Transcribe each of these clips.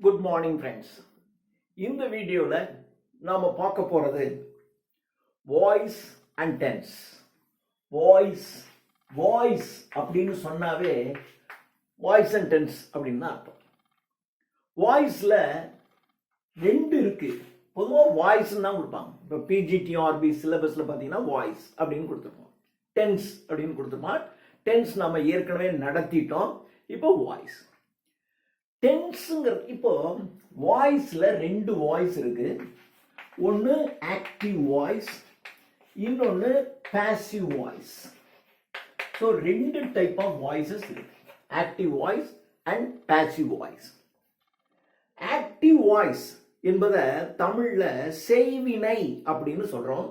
Good morning friends. இந்த வீடியோவில் நாம் பார்க்க போகிறது வாய்ஸ் அண்ட் டென்ஸ். வாய்ஸ் அப்படின்னு சொன்னாவே வாய்ஸ் அண்ட் டென்ஸ் அப்படின்னு தான் அர்த்தம். வாய்ஸில் ரெண்டு இருக்குது. பொதுவாக வாய்ஸ்ன்னு தான் கொடுப்பாங்க. இப்போ பிஜிடிஆர்பி சிலபஸில் பார்த்தீங்கன்னா வாய்ஸ் அப்படின்னு கொடுத்துருப்போம், டென்ஸ் அப்படின்னு கொடுத்துருப்போம். டென்ஸ் நம்ம ஏற்கனவே நடத்திட்டோம். இப்போ வாய்ஸ் டென்ஸுங்கிறது. இப்போ வாய்ஸில் ரெண்டு வாய்ஸ் இருக்கு. ஒன்று ஆக்டிவ் வாய்ஸ், இன்னொன்று பாசிவ் வாய்ஸ். ஸோ ரெண்டு டைப் ஆஃப் வாய்ஸஸ் இருக்கு, active voice and passive voice. Active voice என்பதை தமிழில் செய்வினை அப்படின்னு சொல்றோம்.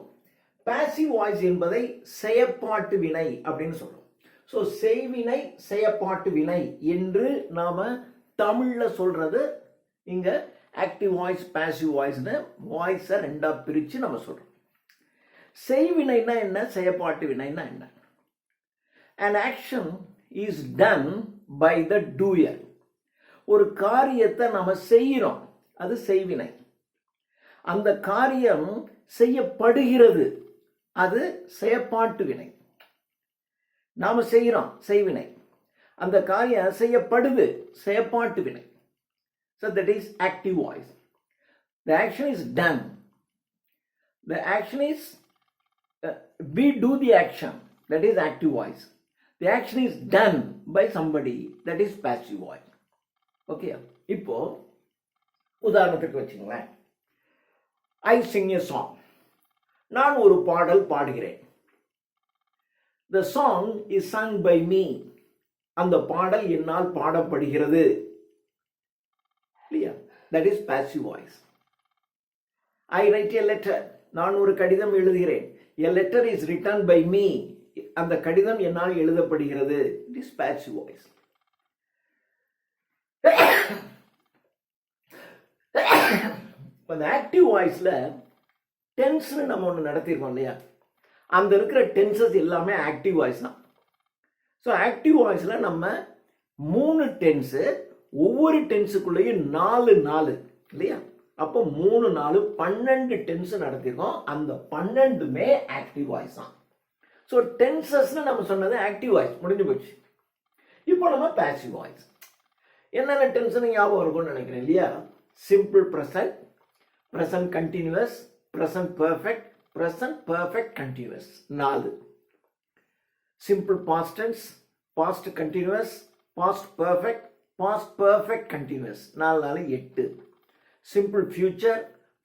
பாசிவ் வாய்ஸ் என்பதை செயற்பாட்டு வினை அப்படின்னு சொல்றோம். ஸோ செய்வினை செயற்பாட்டு வினை என்று நாம தமிழில் சொல்றது இங்க ஆக்டிவ் வாய்ஸ் பாசிவ் வாய்ஸ்னு வாய்ஸை ரெண்டா பிரித்து நம்ம சொல்றோம். செய்வினைனா என்ன, செயற்பாட்டு வினைனா என்ன? An action is done by the doer. ஒரு காரியத்தை நம்ம செய்கிறோம், அது செய்வினை. அந்த காரியம் செய்யப்படுகிறது, அது செயற்பாட்டு வினை. நாம செய்கிறோம் செய்வினை, அந்த காரியம் செய்யப்படுது செயற்பாட்டு வினை. So that is active voice. The action is done. The action is we do the action, that is active voice. The action is done by somebody, that is passive voice. Okay, இப்போ உதாரணத்துக்கு வச்சுங்களேன். I sing a song. நான் ஒரு பாடல் பாடுகிறேன். The song is sung by me. அந்த பாடல் என்னால் பாடப்படுகிறது. That is passive voice. I write a letter. நான் ஒரு கடிதம் எழுதுகிறேன். A letter is written by me. அந்த கடிதம் என்னால் எழுதப்படுகிறது. It is passive voice. அந்த ஆக்டிவ் வாய்ஸ்ல டென்ஸ் நம்ம ஒன்று நடத்திருக்கோம் இல்லையா? அந்த இருக்கிற டென்சஸ் எல்லாமே ஆக்டிவ் வாய்ஸ் தான். ஸோ ஆக்டிவ் வாய்ஸில் நம்ம 3 டென்ஸு, ஒவ்வொரு டென்ஸுக்குள்ளேயும் 4 இல்லையா? அப்போ 3 4 12 டென்ஸு நடத்திருக்கோம். அந்த 12மே ஆக்டிவ் வாய்ஸ் தான். ஸோ டென்சஸ்ன்னு நம்ம சொன்னது ஆக்டிவ் வாய்ஸ் முடிஞ்சு போச்சு. இப்போ நம்ம பாசிவ் வாய்ஸ். என்னென்ன டென்ஸ்னு ஞாபகம் இருக்கும்னு நினைக்கிறேன் இல்லையா? Simple present, present continuous, present perfect, present perfect continuous 4. Simple past tense, past continuous, past perfect, past perfect continuous 4 8. Simple future,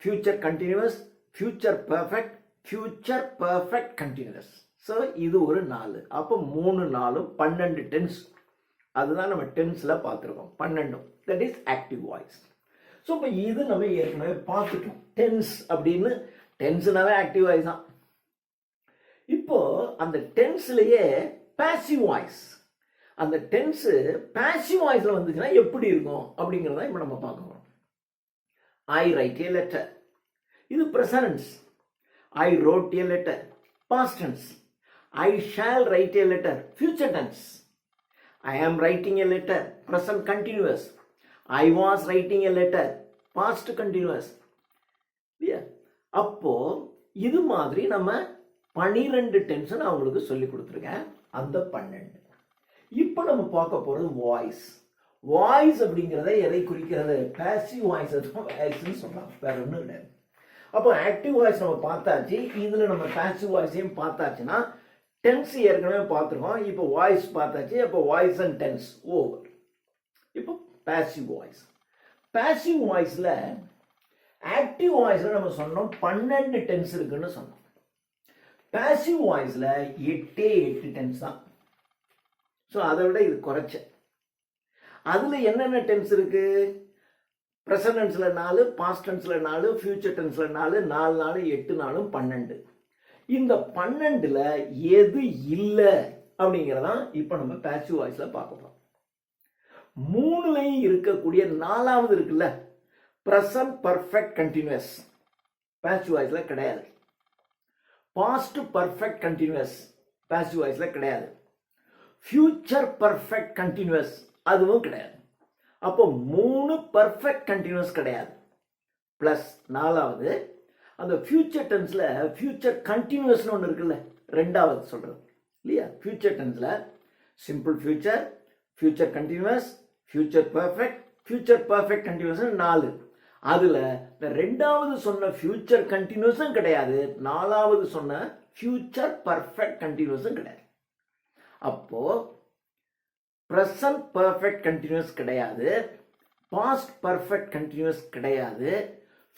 future continuous, future perfect, future perfect continuous. So இது ஒரு 4. அப்போ 3 4 12 tense. அதுதான் நம்ம டென்ஸில் பார்த்துருக்கோம் 12. That is active voice. So இப்போ இது நம்ம ஏற்கனவே பார்த்துட்டோம். டென்ஸ் அப்படின்னு, டென்ஸ்னாவே ஆக்டிவ் வாய்ஸ் தான். இப்போ அந்த டென்ஸ்லயே பாசிவ் வாய்ஸ், அந்த டென்ஸ் பாசிவ் வாய்ஸ்ல வந்துச்சுன்னா எப்படி இருக்கும் அப்படிங்கிறத இப்போ நம்ம பார்க்க போறோம். ஐ ரைட் ஏ லெட்டர், இது present. I wrote a letter, past tense. I shall write a letter, future tense. I am writing a letter, present continuous. I was writing a letter, past continuous. அப்போ இது மாதிரி நம்ம 12 tense நான் உங்களுக்கு சொல்லி கொடுத்துருக்கேன். அந்த 12. இப்போ நம்ம பார்க்க போறது வாய்ஸ். வாய்ஸ் அப்படிங்கிறத எதை குறிக்கிறது? பாசிவ் வாய்ஸ் வாய்ஸ்ன்னு சொல்றாங்க, வேற ஒன்றும் கிடையாது. அப்போ ஆக்டிவ் வாய்ஸ் நம்ம பார்த்தாச்சு. இதுல நம்ம பாசிவ் வாய்ஸையும் பார்த்தாச்சுன்னா டென்ஸ் ஏற்கனவே பார்த்துருக்கோம். இப்போ வாய்ஸ் பார்த்தாச்சு. அப்போ வாய்ஸ் அண்ட் டென்ஸ் ஓவர். இப்போ பாசிவ் வாய்ஸ். பாசிவ் வாய்ஸ்ல ஆக்டிவ் வாய்ஸ்ல நம்ம சொன்னோம் 12 டென்ஸ் இருக்குன்னு சொன்னோம். பாசிவ் வாய்ஸ்ல 8 டென்ஸ் தான். ஸோ அதை விட இது குறைச்ச. அதுல என்னென்ன டென்ஸ் இருக்கு? ப்ரெசன்ட் டென்ஸ்ல 4, பாஸ்ட் டென்ஸ்ல 4, ஃபியூச்சர் டென்ஸ்ல 4, 4 4 8 4 12. இந்த 12ல எது இல்லை அப்படிங்கிறதான் இப்போ நம்ம பாசிவ் வாய்ஸ்ல பார்க்க போறோம். 3லையும் இருக்கக்கூடிய 4வது இருக்குல்ல, ப்ரெசன்ட் பர்ஃபெக்ட் கண்டினியூஸ், பாசிவ் வாய்ஸ்ல கிடையாது. பாஸ்ட் பர்ஃபெக்ட் கண்டினியூஸ் பாசிவ் வாய்ஸ்ல கிடையாது. ஃபியூச்சர் பர்ஃபெக்ட் கண்டினியூஸ் அதுவும் கிடையாது. அப்போ 3 பர்ஃபெக்ட் கண்டினியூஸ் கிடையாது. ப்ளஸ் 4வது அந்த ஃபியூச்சர் டென்ஸில் ஃபியூச்சர் கண்டினியூஸ்னு ஒன்று இருக்குல்ல, 2வது சொல்கிறது இல்லையா. ஃபியூச்சர் டென்ஸில் simple future, future continuous, future perfect continuous 4. அதில் இந்த 2வது சொன்ன ஃபியூச்சர் கண்டினியூஸும் கிடையாது, 4வது சொன்ன ஃபியூச்சர் பர்ஃபெக்ட் கண்டினியூஸும் கிடையாது. அப்போ ப்ரெசன்ட் பர்ஃபெக்ட் கண்டினியூஸ் கிடையாது, பாஸ்ட் பர்ஃபெக்ட் கண்டினியூஸ் கிடையாது,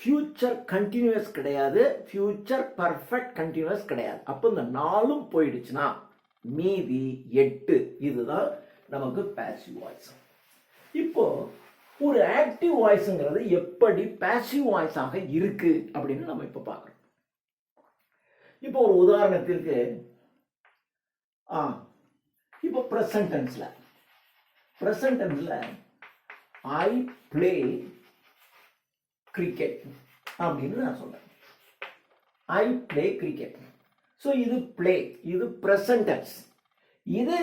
ஃபியூச்சர் கண்டினியூஸ் கிடையாது, ஃபியூச்சர் பர்ஃபெக்ட் கண்டினியூஸ் கிடையாது. அப்போ இந்த 4ம் போயிடுச்சுன்னா மீதி 8. இதுதான் நமக்கு பாசிவ் வாய்ஸ். இப்போ ஒரு ஆக்டிவ் வாய்ஸ்ங்கிறது எப்படி பாசிவ் வாய்ஸாக இருக்கு அப்படின்னு நம்ம இப்போ பார்க்குறோம். இப்போ ஒரு உதாரணத்திற்கு இப்போ ப்ரெசன்ட் டென்ஸ்ல ஐ பிளே கிரிக்கெட் அப்படின்னு நான் சொல்றேன். I play cricket. ஸோ இது பிளே, இது ப்ரெசன்ட் டென்ஸ். இது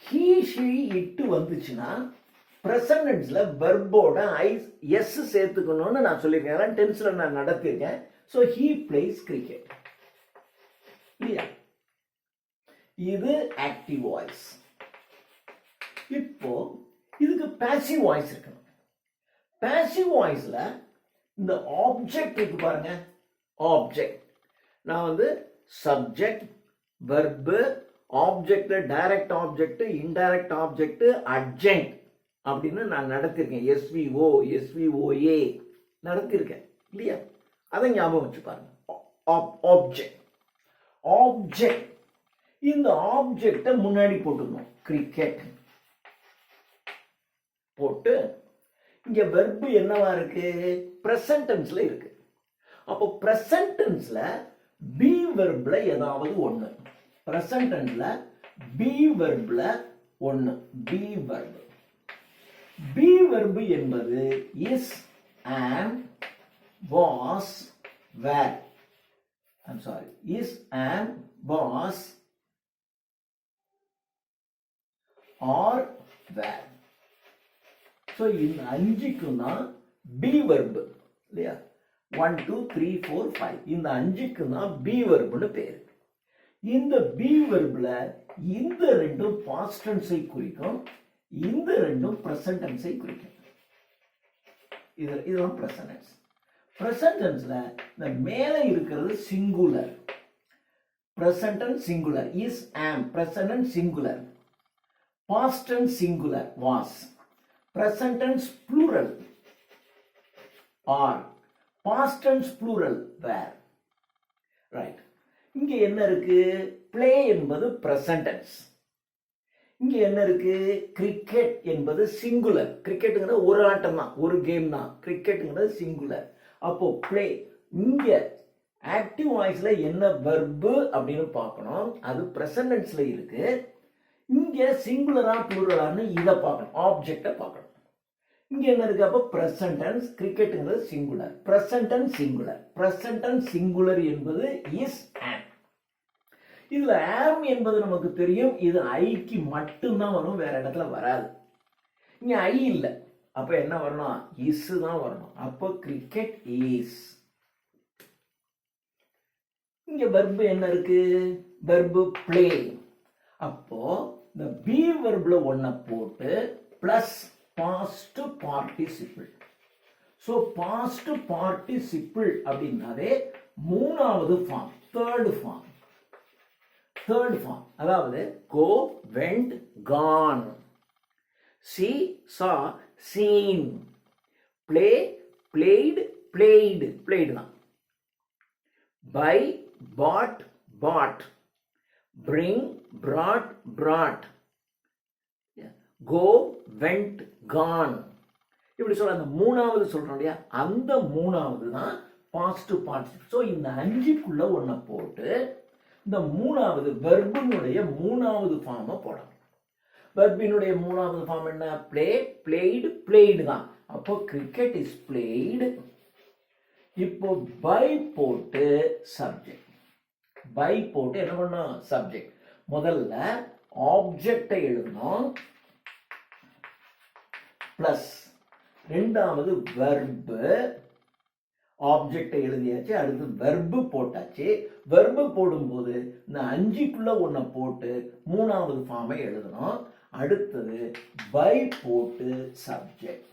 ஹீ ஷீ இட்டு வந்துச்சுன்னா ப்ரெசன்ட் டென்ஸ்ல வெர்போட எஸ் சேர்த்துக்கணும்னு நான் சொல்லியிருக்கேன். அதான் டென்ஸ்ல நான் நடத்தியிருக்கேன். ஸோ ஹீ பிளேஸ் கிரிக்கெட் இல்லையா. இது ஆக்டிவ் வாய்ஸ். இப்போ இதுக்கு பாசிவ் வாய்ஸ் இருக்கணும். பாசிவ் வாய்ஸ்ல இந்த ஆப்ஜெக்ட் இருக்கு பாருங்க. ஆப்ஜெக்ட் நான் subject, verb, object, direct object, indirect object, adjunct அப்படின்னு நான் நடத்திருக்கேன். SVO நடத்திருக்கேன் இல்லையா. அதை ஞாபகம் வச்சு பாருங்க. ஆப்ஜெக்ட் இந்த ஆப்ஜெக்டை முன்னாடி போட்டுக்கணும். கிரிக்கெட் போட்டு இங்க வெர்பு என்னவா இருக்கு? பிரசன்ட் டென்ஸ்ல இருக்கு. அப்போ பிரசன்ட் டென்ஸ்ல பி வெர்ப்ல ஏதாவது ஒண்ணு. பிரசன்ட் டென்ஸ்ல பி வெர்ப்ல ஒண்ணு. B verb. பி வெர்பு என்பது is, am, was, were. I'm sorry. Is, am, was, or were. So இந்த 5க்கும் தான் பி வெர்பு இல்லையா. 1 2 3 4 5 இந்த 5க்கும் தான் பி வெர்புன்னு பேரு. இந்த பி வெர்ப்ல இந்த 2ம் பாஸ்ட் டென்ஸை குறிக்கும், இந்த 2ம் பிரசன்ட் டென்ஸை குறிக்கும். இதுதான் பிரசன்ட் டென்ஸ். பிரசன்ட் டென்ஸ்ல இந்த மேலே இருக்கிறது singular. Present tense singular. Is, am. Present tense singular. Past tense singular was. Present tense plural are. Past tense plural were. Right. இங்க என்ன இருக்கு? பிளே என்பது பிரசன்ட் டென்ஸ். இங்க என்ன இருக்கு? கிரிக்கெட் என்பது சிங்குலர். கிரிக்கெட்டுங்கிறது ஒரு ஆட்டம் தான், ஒரு கேம் தான். கிரிக்கெட்டுங்கிறது சிங்குலர். அப்போ பிளே. இங்க ஆக்டிவ் வாய்ஸ்ல என்ன வெர்பு அப்படின்னு பார்க்கணும். அது பிரசன்ட் டென்ஸ்ல இருக்கு. இங்க சிங்குலரா ப்ளூரலான்னு இதை பார்க்கணும். ஆப்ஜெக்டை பார்க்கணும். இங்க என்ன இருக்கு? அப்போ பிரசன்ட் டென்ஸ். கிரிக்கெட்டுங்கிறது singular. Present tense singular. Present tense singular என்பது இஸ், ஆம். இதுல ஆம் என்பது நமக்கு தெரியும். இது ஐக்கு மட்டும்தான் வரும், வேற இடத்துல வராது. இங்க ஐ இல்ல. அப்ப என்ன வரணும்? இஸ் தான் வரணும். அப்போ கிரிக்கெட் இஸ். இங்க வெர்பு என்ன இருக்கு? Verb play. அப்போ இந்த பி வெர்ப்ல ஒன்ன போட்டு plus past participle. So past participle அப்படின்னாவே 3வது ஃபார்ம், தேர்ட் ஃபார்ம். அதாவது go, went, gone. See, saw, seen. Play, played, played தான். Buy, bought. Bring, brought. Go, went, gone. இப்படி சொல்ற அந்த 3வது சொல்றோம் இல்லையா, அந்த 3வது தான் பாஸ்ட் பார்ட்டிசிபிள். ஸோ இந்த 5க்குள்ள ஒன்ன போட்டு இந்த 3வது வெர்பினுடைய 3வது ஃபார்மை போடணும். வெர்பினுடைய 3வது ஃபார்ம் என்ன? பிளே, பிளேடு தான். அப்போ கிரிக்கெட் இஸ் பிளேடு. இப்போ பை போட்டு சப்ஜெக்ட். பை போட்டு என்ன பண்ணணும்? சப்ஜெக்ட். முதல்ல ஆப்ஜெக்டை எழுதணும். பிளஸ் ரெண்டாவது வெர்பு, ஆப்ஜெக்டை எழுதியாச்சு, அடுத்து வெர்பு போட்டாச்சு. வெர்பு போடும்போது இந்த 5க்குள்ள ஒன்றை போட்டு 3வது ஃபார்மை எழுதணும். அடுத்தது பை போட்டு சப்ஜெக்ட்.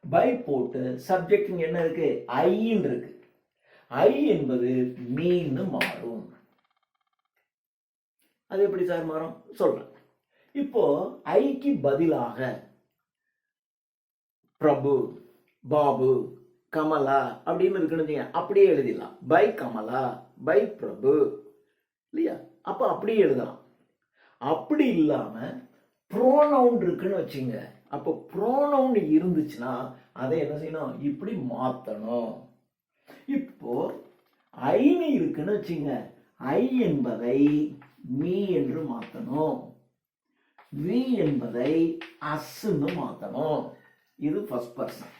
பை போட்டு சப்ஜெக்ட் என்ன இருக்கு? ஐன்னு இருக்கு. ஐ என்பது மீன்னு மாறும். அது எப்படி சார் மாறும் சொல்றேன். இப்போ ஐக்கு பதிலாக பிரபு, பாபு, கமலா அப்படின்னு இருக்குன்னு அப்படியே எழுதிடலாம். பை கமலா, பை பிரபு, இல்லையா? அப்ப அப்படியே எழுதலாம். அப்படி இல்லாம ப்ரோனவுன் இருக்குன்னு வச்சுங்க. அப்போ ப்ரோனவுன் இருந்துச்சுன்னா அதை என்ன செய்யணும்? இப்படி மாத்தணும். இப்போ ஐன்னு இருக்குன்னு வச்சுங்க. ஐ என்பதை மீ என்று மாத்தணும். வி என்பதை அஸ்ன்னு மாத்தணும். இது ஃபர்ஸ்ட் பர்சன்.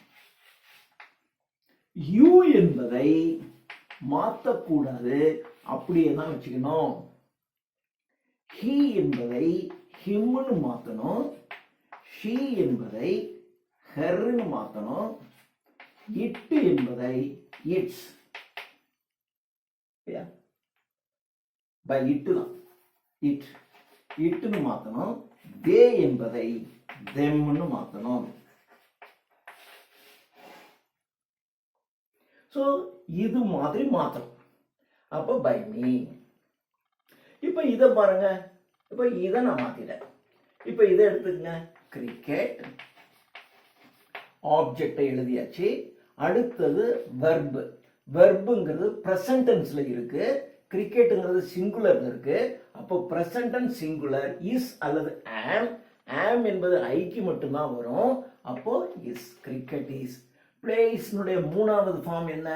யூ என்பதை மாற்றக்கூடாது, அப்படியே தான் வச்சுக்கணும். ஹி என்பதை ஹிம்னு மாற்றணும். ஷி என்பதை ஹெர்ன்னு மாற்றணும். இட்டு என்பதை இட்ஸ், பை இட்டு தான், இட் இட்டுன்னு மாற்றணும். தே என்பதை தெம்னு மாற்றணும். ஸோ இது மாதிரி மாற்றணும். அப்போ பை மீ. இப்போ இதை பாருங்க. இப்போ இதை நான் மாத்திட்டேன். இப்போ இதை எடுத்துக்கங்க. கிரிக்கெட், ஆப்ஜெக்டை எழுதியாச்சு. அடுத்தது வெர்பு. வெர்புங்கிறது பிரசன்ட் டென்ஸ்ல இருக்கு, கிரிக்கெட்டுங்கிறது சிங்குலர்ல இருக்கு. அப்போ பிரசன்ட் அண்ட் சிங்குலர் இஸ் அல்லது ஆம். ஆம் என்பது ஐக்கு மட்டும்தான் வரும். அப்போ இஸ். Cricket is. பிளேஸ்னுடைய 3வது ஃபார்ம் என்ன?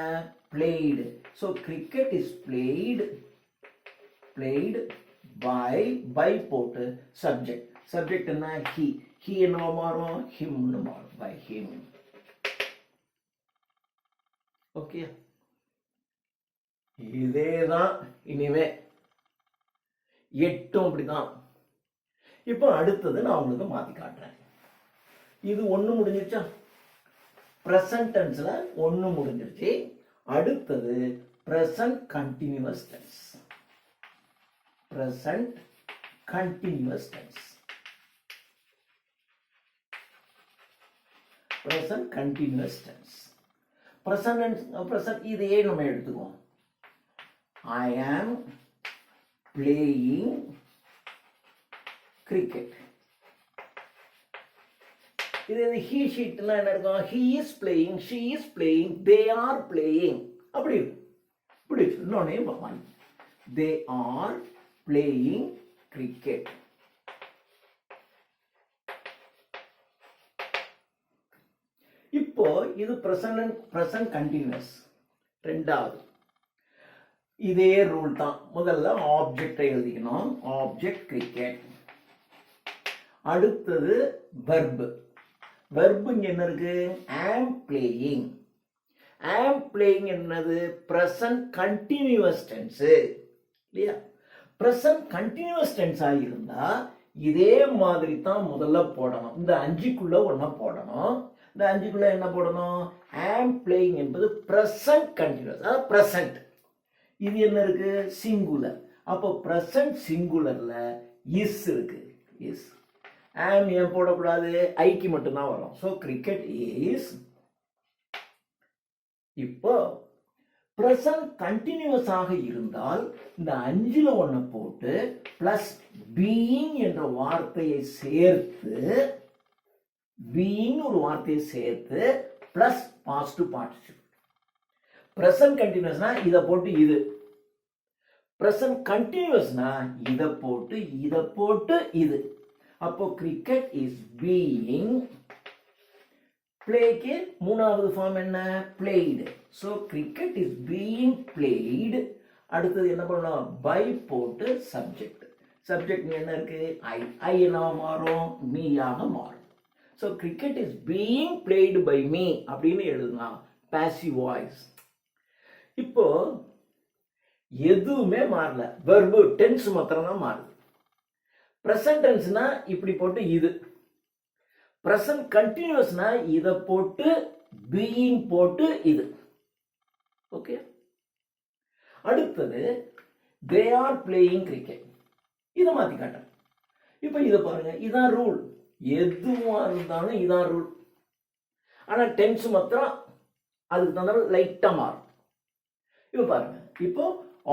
Played. So cricket is played. Played by போட்டு சப்ஜெக்ட். சப்ஜெக்ட் என்ன? ஹி. ஹி என்னவா மாறும்? ஹிம்னு மாறும். By him. ஓகே, இதேதான் இனிமே 8 அப்படிதான். இப்போ அடுத்தது நான் உங்களுக்கு மாத்தி காட்டுறேன். இது ஒண்ணு முடிஞ்சிருச்சா? பிரசன்ட் டென்ஸ்ல ஒண்ணு முடிஞ்சிருச்சு. அடுத்தது present continuous tense. Present continuous tense. Present continuous tense. Present இதையே நம்ம எடுத்துக்குவோம். I am playing cricket. இது he sheetல என்ன இருக்கும்? He is playing, she is playing, they are playing. அப்படி இப்படி இன்னொன்னே பார்ப்பாங்க. They are playing cricket. இப்போ இது பிரசன்ட் கண்டினியூஸ். ரெண்டாவது இதே ரூல் தான். முதல்ல ஆப்ஜெக்டை எழுதிக்கணும். Object cricket. அடுத்தது வெர்பு. வெர்பு இங்க என்ன இருக்கு? ஆம் பிளேயிங். ஆம் பிளேயிங் என்னது? பிரசன்ட் கண்டினியூஸ் டென்ஸ், இல்லையா? பிரசன்ட் கண்டினியூஸ் டென்ஸா இருந்தா இதே மாதிரி தான் முதல்ல போடணும். இந்த 5க்குள்ள ஒண்ணா போடணும். இந்த 5க்குள்ள என்ன போடணும்? ஆம் பிளேயிங் என்பது பிரசன்ட் கண்டினியூஸ், அதாவது பிரசன்ட். இது என்ன இருக்கு? சிங்குலர். அப்போ பிரசன்ட் சிங்குலர்ல இஸ் இருக்கு. இஸ். ஆம் ஏன் போடக்கூடாது? ஐக்கு மட்டும்தான் வரும். So cricket is. இப்போ பிரசன்ட் கண்டினியூஸ் ஆக இருந்தால் இந்த 5ல ஒண்ணு போட்டு பிளஸ் பீயிங் என்ற வார்த்தையை சேர்த்து, பீயிங் ஒரு வார்த்தையை சேர்த்து பிளஸ் பாசிட்டிவ் பார்ட்டிசிபிள். பிரசன்ட் கண்டினியூஸ்னா இதை போட்டு இது. பிரசன்ட் கண்டினியூஸ்னா இதை போட்டு இது. அப்போ கிரிக்கெட் இஸ் பீயிங். பிளேக்கு 3வது ஃபார்ம் என்ன? Played. So cricket is being played. அடுத்தது என்ன பண்ணணும்? பை போட்டு சப்ஜெக்ட். சப்ஜெக்ட் என்ன இருக்கு? ஐ. ஐ என்னவா மாறும்? மீயாக மாறும். So cricket is being played by me அப்படின்னு எழுதலாம். Passive voice. இப்போ எதுவுமே மாறல. வெர்பு டென்ஸ் மாத்திரம் தான் மாறுது. பிரசன்ட் டென்ஸ்னா இப்படி போட்டு இது. present continuousனா இதை போட்டு being போட்டு இது. ஓகே, அடுத்தது they are playing cricket. இதை மாற்றி காட்டுறேன். இப்போ இதை பாருங்க, இதான் ரூல். எதுவாக இருந்தாலும் இதான் ரூல். ஆனால் டென்ஸ் மாத்திரம் அதுக்கு தகுந்த லைட்டாக மாறும். இப்போ பாருங்க, இப்போ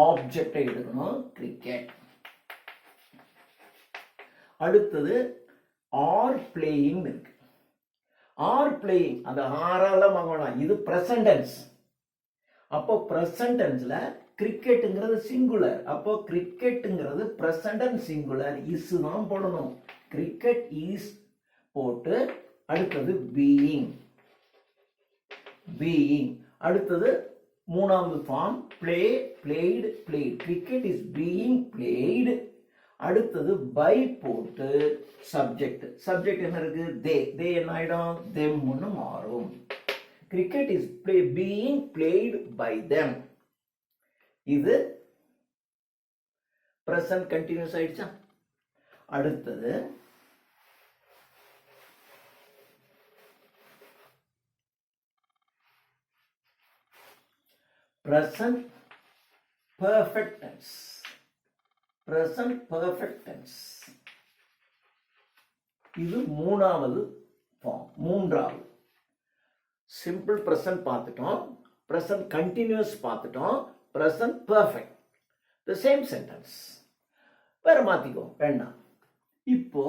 ஆப்ஜெக்டை எடுக்கணும், கிரிக்கெட். அடுத்தது ஆர் பிளேயிங் இருக்கு. ஆர் பிளேயிங் அந்த ஆறால வாங்கலாம். இது பிரசன்ட் டென்ஸ். அப்போ பிரசன்ட் டென்ஸ்ல கிரிக்கெட்டுங்கிறது சிங்குலர். அப்போ கிரிக்கெட்டுங்கிறது பிரசன்ட் அண்ட் சிங்குலர். இஸ் தான் போடணும். கிரிக்கெட் இஸ் போட்டு அடுத்தது பீயிங். பீயிங் அடுத்தது மூணாவது form play, played, played. Cricket is being played. அடுத்தது பை போட்டு சப்ஜெக்ட். சப்ஜெக்ட் என்ன இருக்கு? தே. தே என்ன ஆயிடும்? தெம்னு மாறும். Cricket is being played by them. இது பிரசன்ட் கண்டினியூஸ் ஆயிடுச்சா? அடுத்தது present perfect tense. present perfect tense இது மூணாவது ஃபார்ம். மூன்றாவது சிம்பிள் பிரசன்ட் பார்த்துட்டோம், பிரசன்ட் கண்டினியூஸ் பார்த்துட்டோம், present perfect. The same sentence. வேற மாத்திக்கோ வேண்டாம். இப்போ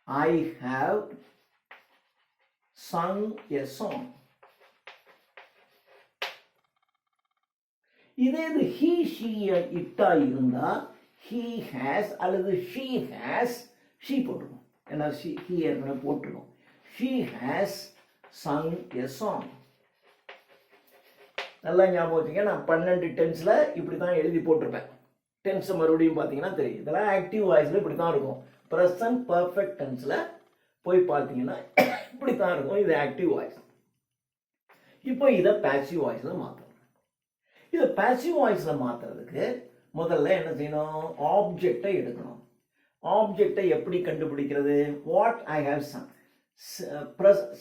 I have sung a song. இதே இது he she இட்டா இருந்தா he has அல்லது she has, she போட்டுரும். ஏன்னா he ஏற்கனவே போட்டுரும். She has sung a song. நல்லா ஞாபகம் வச்சுங்க. நான் 12 டென்ஸ்ல இப்படி தான் எழுதி போட்டிருப்பேன். டென்ஸ் மறுபடியும் பார்த்தீங்கன்னா தெரியும். இதெல்லாம் ஆக்டிவ் வாய்ஸ்ல இப்படி தான் இருக்கும். ப்ரெசன்ட் பர்ஃபெக்ட் டென்ஸ்ல போய் பார்த்தீங்கன்னா இப்படி தான் இருக்கும். இது ஆக்டிவ் வாய்ஸ். இப்போ இதை பேசிவ் வாய்ஸ்ல மாற்றணும். இதை பேசிவ் வாய்ஸ்ல மாத்துறதுக்கு முதல்ல என்ன செய்யணும்? ஆப்ஜெக்டை எடுக்கணும். ஆப்ஜெக்டை எப்படி கண்டுபிடிக்கிறது? What I have some.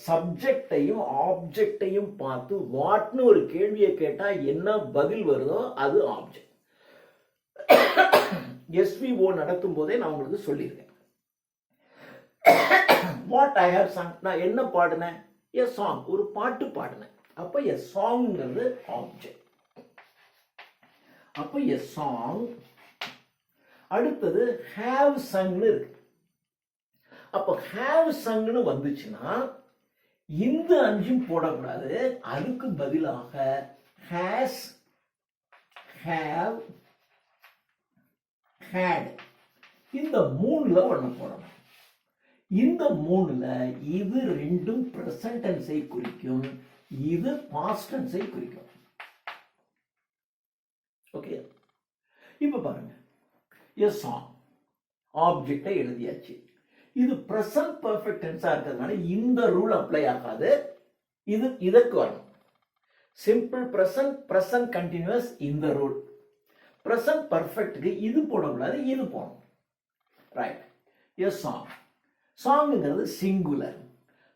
சப்ஜெக்டையும் ஆப்ஜெக்டையும் பார்த்து வாட்னு ஒரு கேள்வியை கேட்டா என்ன பதில் வருதோ அது ஆப்ஜெக்ட். SVO நடத்தும் போதே நான் உங்களுக்கு சொல்லியிருக்கேன். வாட் ஐ ஹேவ் சங், நான் என்ன பாடினேன்? எ சாங், ஒரு பாட்டு பாடினேன். அப்போ எ சாங்ங்கிறது ஆப்ஜெக்ட். அப்போ எ சாங். அடுத்தது ஹேவ் சங்னு இருக்கு. அப்போ ஹேவ் சங்னு வந்துச்சுன்னா இந்த 5 போடக்கூடாது. அதுக்கு பதிலாக ஹேஸ், ஹேவ், ஹேட் இந்த 3ல ஒன்று போடணும். இந்த 3ல இது ரெண்டும் பிரசன்ட் டென்ஸை குறிக்கும், இது பாஸ்ட் டென்ஸை குறிக்கும். ஓகே, இப்போ பாருங்க, எ சாங் ஆப்ஜெக்டை எழுதியாச்சு. இது பிரசன்ட் பர்ஃபெக்ட் டென்ஸா இருக்கிறதுனால இந்த ரூல் அப்ளை ஆகாது. இது இதற்கு வரணும். சிம்பிள் பிரசன்ட், பிரசன்ட் கண்டினியூஸ் இந்த ரூல். பிரசன்ட் பர்ஃபெக்ட்டுக்கு இது போடக்கூடாது, இது போடணும். ரைட். A song. சாங்குங்கிறது சிங்குலர்.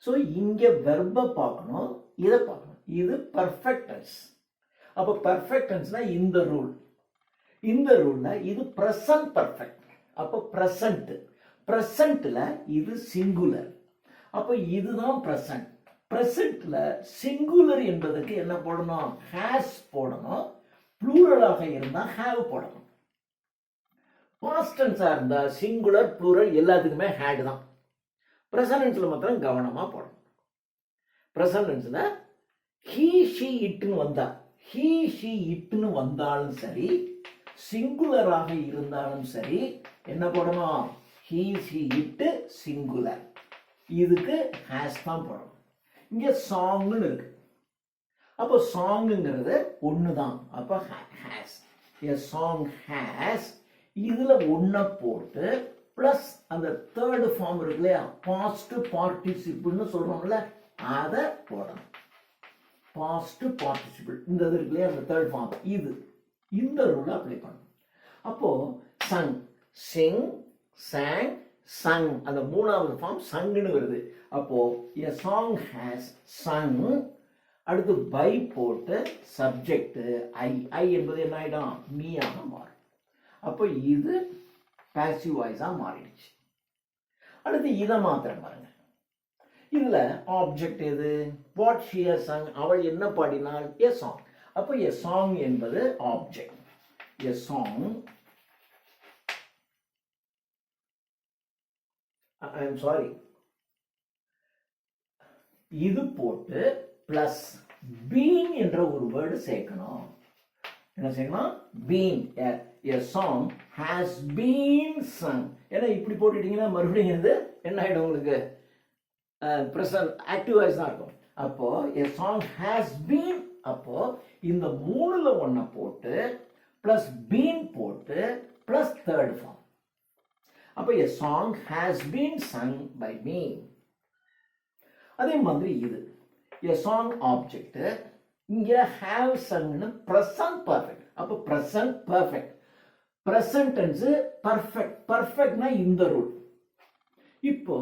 ஸோ இங்கே வெர்பை பார்க்கணும், இதை பார்க்கணும். இது பர்ஃபெக்ட் டென்ஸ். அப்போ பர்ஃபெக்ட் டென்ஸ்னா இந்த ரூல். இந்த ரூல்ல இது பிரசன்ட் பர்ஃபெக்ட். அப்போ பிரசன்ட். பிரசன்ட்ல இது சிங்குலர். அப்போ இதுதான் பிரசன்ட். பிரசன்ட்ல சிங்குலர் என்பதற்கு என்ன போடணும்? ஹேஸ் போடணும். ப்ளூரலாக இருந்தா ஹேவ் போடணும். பாஸ்ட் டென்ஸா இருந்தா சிங்குலர், ப்ளூரல் எல்லாத்துக்குமே ஹேட் தான். பிரசன்ட் டென்ஸ்ல மாத்திரம் கவனமா போடணும். பிரசன்ட் டென்ஸ்ல ஹீ ஷீ இட்னு வந்தா, ஹீ ஷீ இட்னு வந்தாலும் சரி, சிங்குலராக இருந்தாலும் சரி, என்ன போடணும்? ஹீ ஷீ இட்டு சிங்குலர். இதுக்கு ஹேஸ் தான் போடணும். இங்க சாங்னு இருக்கு. அப்போ சாங்குங்கிறது ஒன்று தான். அப்போ ஹேஸ். A song has. இதுல ஒன்றை போட்டு பிளஸ் அந்த தேர்டு ஃபார்ம் இருக்கு இல்லையா, பாஸ்ட் பார்ட்டிசிபிள்னு சொல்றோம்ல, அதை போடணும். பாஸ்ட் பார்ட்டிசிபிள் இந்த இது இருக்கு இல்லையா, அந்த தேர்ட் ஃபார்ம், இது இந்த ரூலை அப்ளை பண்ணணும். அப்போ சங், சிங், sang, sung, அந்த மூணாவது ஃபார்ம் சங்குன்னு வருது. அப்போ a song has sung, அடுத்து by போட்டு சப்ஜெக்ட் ஐ என்பது என்ன ஆயிடும், மீயாக மாறும். அப்போ இது பாசிவ் வாய்ஸா மாறிடுச்சு. அடுத்து இதை மாத்திரம் பாருங்க. இதுல ஆப்ஜெக்ட் எது, வாட் she has sung, அவள் என்ன பாடினாள், a song. அப்போ a song என்பது object. a song, I am sorry, இது போட்டு பிளஸ் பீன் என்ற ஒரு வேர்டு சேர்க்கணும். என்ன சேர்க்கணும், been. a song has been sung. ஏன்னா இப்படி போட்டுட்டீங்கன்னா மறுபடியும் இது என்ன ஆயிடும் உங்களுக்கு, present active voice தான் இருக்கும். அப்போ a song has been, அப்போ இந்த மூணுல ஒன்ன போட்டு பிளஸ் been போட்டு பிளஸ் third form. அப்போ a song has been sung by me. அதே மாதிரி இது a song object, இங்க have sung present perfect. அப்போ present perfect, present tense perfect, perfectனா இந்த ரூல். இப்போ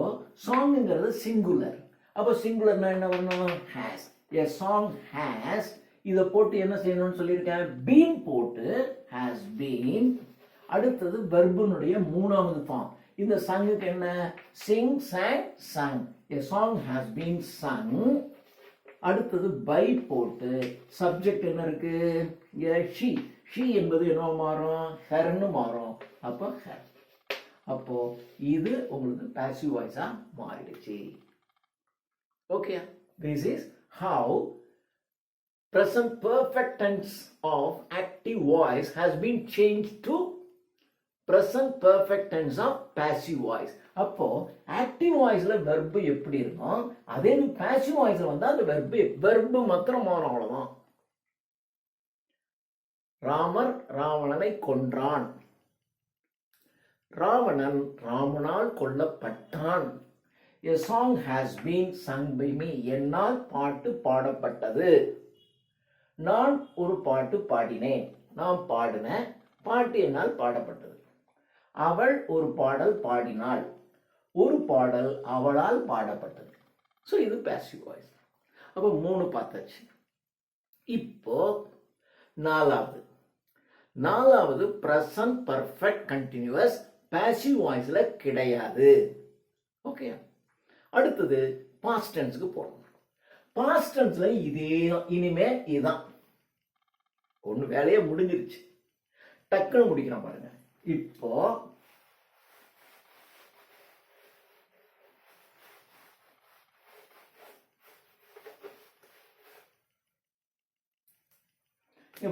சாங்ங்கிறது சிங்குலர். அப்போ சிங்குலர்னா என்ன வரணும், has. a song has, இதை போட்டு என்ன செய்யணும்னு சொல்லியிருக்கேன், been போட்டு has been. அடுத்தது வெர்புனுடைய மூணாவது ஃபார்ம். இந்த சங்குக்கு என்ன, sing, sang, sung. a song has been sung. அடுத்தது by போட்டு சப்ஜெக்ட் என்ன இருக்கு, she. she என்பது என்ன மாறும், herன்னு மாறும். அப்போ her. அப்போ இது உங்களுக்கு பாசிவ் வாய்ஸா மாறிடுச்சு. Okay, this is how present perfect tense of active voice has been changed to present perfect tense of passive voice. அப்போ ஆக்டிவ் வாய்ஸ்ல வெர்பு எப்படி இருக்கும், அதே பாசிவ் வாய்ஸ்ல வந்தா அந்த வெர்பு மாத்திரம் மாறும், அவ்வளவுதான். ராமர் ராவணனை கொன்றான், ராவணன் ராமனால் கொல்லப்பட்டான். a song has been sung by me, என்னால் பாட்டு பாடப்பட்டது. நான் ஒரு பாட்டு பாடினேன், நான் பாடின பாட்டு என்னால் பாடப்பட்டது. அவள் ஒரு பாடல் பாடினாள், ஒரு பாடல் அவளால் பாடப்பட்டது. ஸோ இது பாசிவ் வாய்ஸ். அப்போ 3 பார்த்தாச்சு. இப்போ நாலாவது பிரசன்ட் பர்ஃபெக்ட் கண்டினியூஸ் பாசிவ் வாய்ஸ்ல கிடையாது. ஓகே, அடுத்தது பாஸ்ட் டென்ஸ்க்கு போறோம். பாஸ்ட் டென்ஸ்ல இதே இனிமே இதான் ஒண்ணு, வேலையே முடிஞ்சிருச்சு, டக்குன்னு முடிக்கிறோம் பாருங்க. இப்போ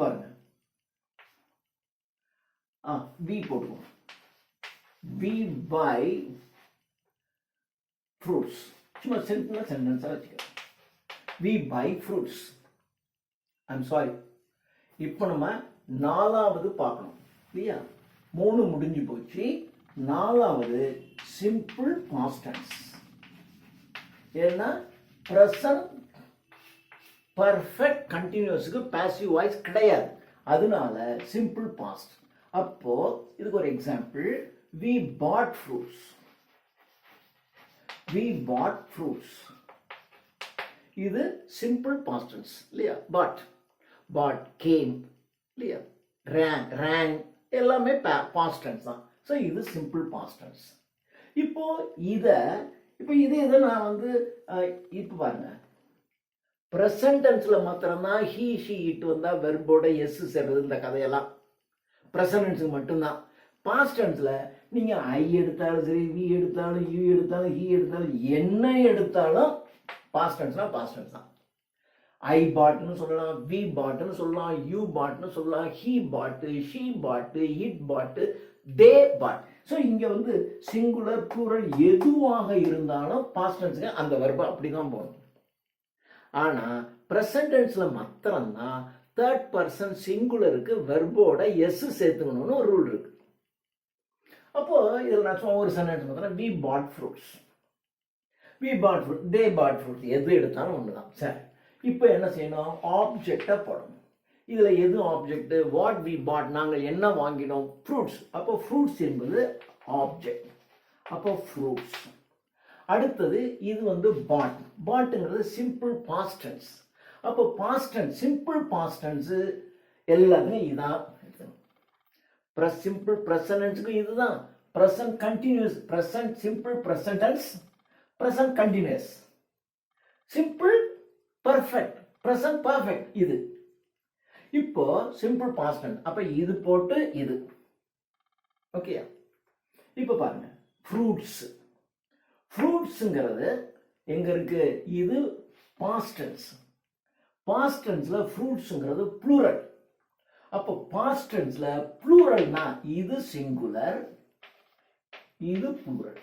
பாருங்க, we போட்டுக்கோங்க. we buy fruits, சும்மா சிம்பிளா சென்டென்ஸா வச்சுக்க. we buy fruits. I'm sorry, இப்போ நம்ம 4வது பார்க்கணும் இல்லையா, 3 முடிஞ்சு போச்சு. 4வது சிம்பிள் பாஸ்ட் டென்ஸ். ஏன்னா பிரசன்ட் பர்ஃபெக்ட் கண்டினியூஸ்க்கு பாசிவ் வாய்ஸ் கிடையாது, அதனால சிம்பிள் பாஸ்ட். அப்போ இதுக்கு ஒரு example, we bought fruits. we bought fruits, இது சிம்பிள் பாஸ்ட் டென்ஸ் இல்லையா. bought came இல்லையா, ran எல்லாமே பாஸ்ட் டென்ஸ் தான். ஸோ இது சிம்பிள் பாஸ்ட் டென்ஸ். இப்போ இதை நான் வந்து இப்போ பாருங்க, ப்ரெசன்ட் டென்ஸ்ல மாத்திரம்தான் he she it வந்தா வெர்போட எஸ் சேர்றது, இந்த கதையெல்லாம் ப்ரெசன்ட் டென்ஸுக்கு மட்டும்தான். பாஸ்ட் டென்ஸ்ல நீங்க ஐ எடுத்தாலும் சரி, வி எடுத்தாலும், யூ எடுத்தாலும், ஹி எடுத்தாலும், என்ன எடுத்தாலும் பாஸ்ட் டென்ஸ்னா பாஸ்ட் டென்ஸ் தான். ஐ பாட்னு சொல்லலாம், வி பாட்னு சொல்லலாம், யூ பாட்னு சொல்லலாம், ஹி பாட்டு, ஷீ பாட்டு, இட் பாட்டு, தே பாட். ஸோ இங்க வந்து சிங்குலர் ப்ளூரல் எதுவாக இருந்தாலும் பாஸ்ட் டென்ஸ்க்கு அந்த வெர்பு அப்படிதான் போகணும். ஆனா பிரசன்ட் டென்ஸ்ல மாத்திரம்தான் தேர்ட் பர்சன் சிங்குலருக்கு வெர்போட எஸ் சேர்த்துக்கணும்னு ஒரு ரூல் இருக்கு. அப்போ இதில் நான் சும்மா ஒரு சென்டென்ஸ் பார்த்தா, we bought fruits, we bought fruit, they bought fruits, எது எடுத்தாலும் ஒன்று தான். சரி, இப்போ என்ன செய்யணும், ஆப்ஜெக்டை போடணும். இதில் எது ஆப்ஜெக்ட், வாட் வி பாட், நாங்கள் என்ன வாங்கினோம், ஃப்ரூட்ஸ். அப்போ ஃப்ரூட்ஸ் என்பது ஆப்ஜெக்ட். அப்போ ஃப்ரூட்ஸ். அடுத்தது இது வந்து பாட். பாட்டுங்கிறது சிம்பிள் பாஸ்ட் டென்ஸ். அப்போ past tense, simple past tense எல்லாமே இதான். சிம்பிள் ப்ரெசன்ட் டென்ஸ்க்கு இதுதான். Present continuous, present simple present tense, present continuous, simple perfect, present perfect இது. இப்போ சிம்பிள் பாஸ்ட் டென்ஸ், அப்ப இது போட்டு இது. ஓகே, இப்போ பாருங்க ஃப்ரூட்ஸ். ஃப்ரூட்ஸுங்கிறது எங்க இருக்கு? இது பாஸ்ட் டென்ஸ். பாஸ்ட் டென்ஸ்ல ஃப்ரூட்ஸ்ங்கிறது ப்ளூரல். அப்போ பாஸ்ட் டென்ஸ்ல ப்ளூரல்னா இது சிங்குலர், இது ப்ளூரல்.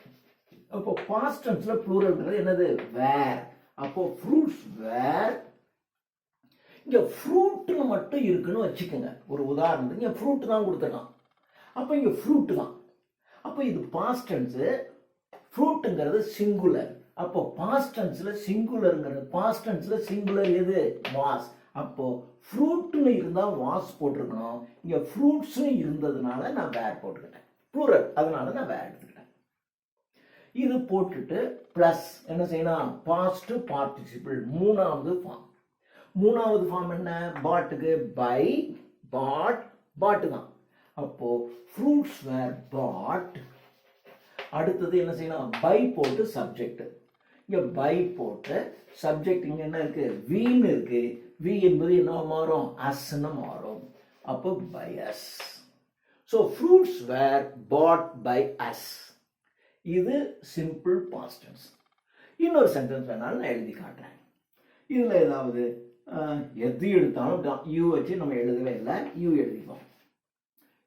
அப்போ பாஸ்ட் டென்ஸ்ல ப்ளூரல்ங்கிறது என்னது? வேர். அப்போ ஃப்ரூட்ஸ் வேர். இங்க ஃப்ரூட்னு மட்டும் இருக்குன்னு வச்சுக்கோங்க. ஒரு உதாரணத்துக்கு இங்க ஃப்ரூட் தான் கொடுத்துருக்கான். அப்போ இங்க ஃப்ரூட் தான். அப்போ இது பாஸ்ட் டென்ஸ், ஃப்ரூட்டுங்கிறது சிங்குலர். அப்போ பாஸ்ட் டென்ஸ்ல சிங்குலர்ங்கிறது, பாஸ்ட் டென்ஸ்ல சிங்குலர் எது? வாஸ். அப்போ ஃப்ரூட்னு இருந்தா வாஸ் போட்டிருக்கணும். இங்க ஃப்ரூட்ஸ்னு இருந்ததுனால நான் வேர் போட்டுக்கிட்டேன். ப்ளூரல், அதனால நான் வேர் எடுத்துக்கிட்டேன். இது போட்டுட்டு பிளஸ் என்ன செய்யணும்? பாஸ்ட் பார்ட்டிசிபிள் மூணாவது ஃபார்ம். மூணாவது ஃபார்ம் என்ன? பாட்டுக்கு பை, பாட், பாட்டு தான். அப்போ ஃப்ரூட்ஸ் வேர் பாட். அடுத்தது என்ன செய்யணும்? பை போட்டு சப்ஜெக்ட். இங்க பை போட்டு சப்ஜெக்ட் இங்க என்ன இருக்கு? வீன்னு இருக்கு. வி என்பது என்ன மாறும்? அஸ்ன்னு மாறும். அப்போ by us. So fruits were bought by us. இது சிம்பிள் பாஸ்ட் டென்ஸ். இன்னொரு சென்டென்ஸ் வேணாலும் நான் எழுதி காட்டுறேன். இதுல ஏதாவது எது எடுத்தாலும் யூ வச்சு நம்ம எழுதவே இல்லை. யூ எழுதிப்போம்.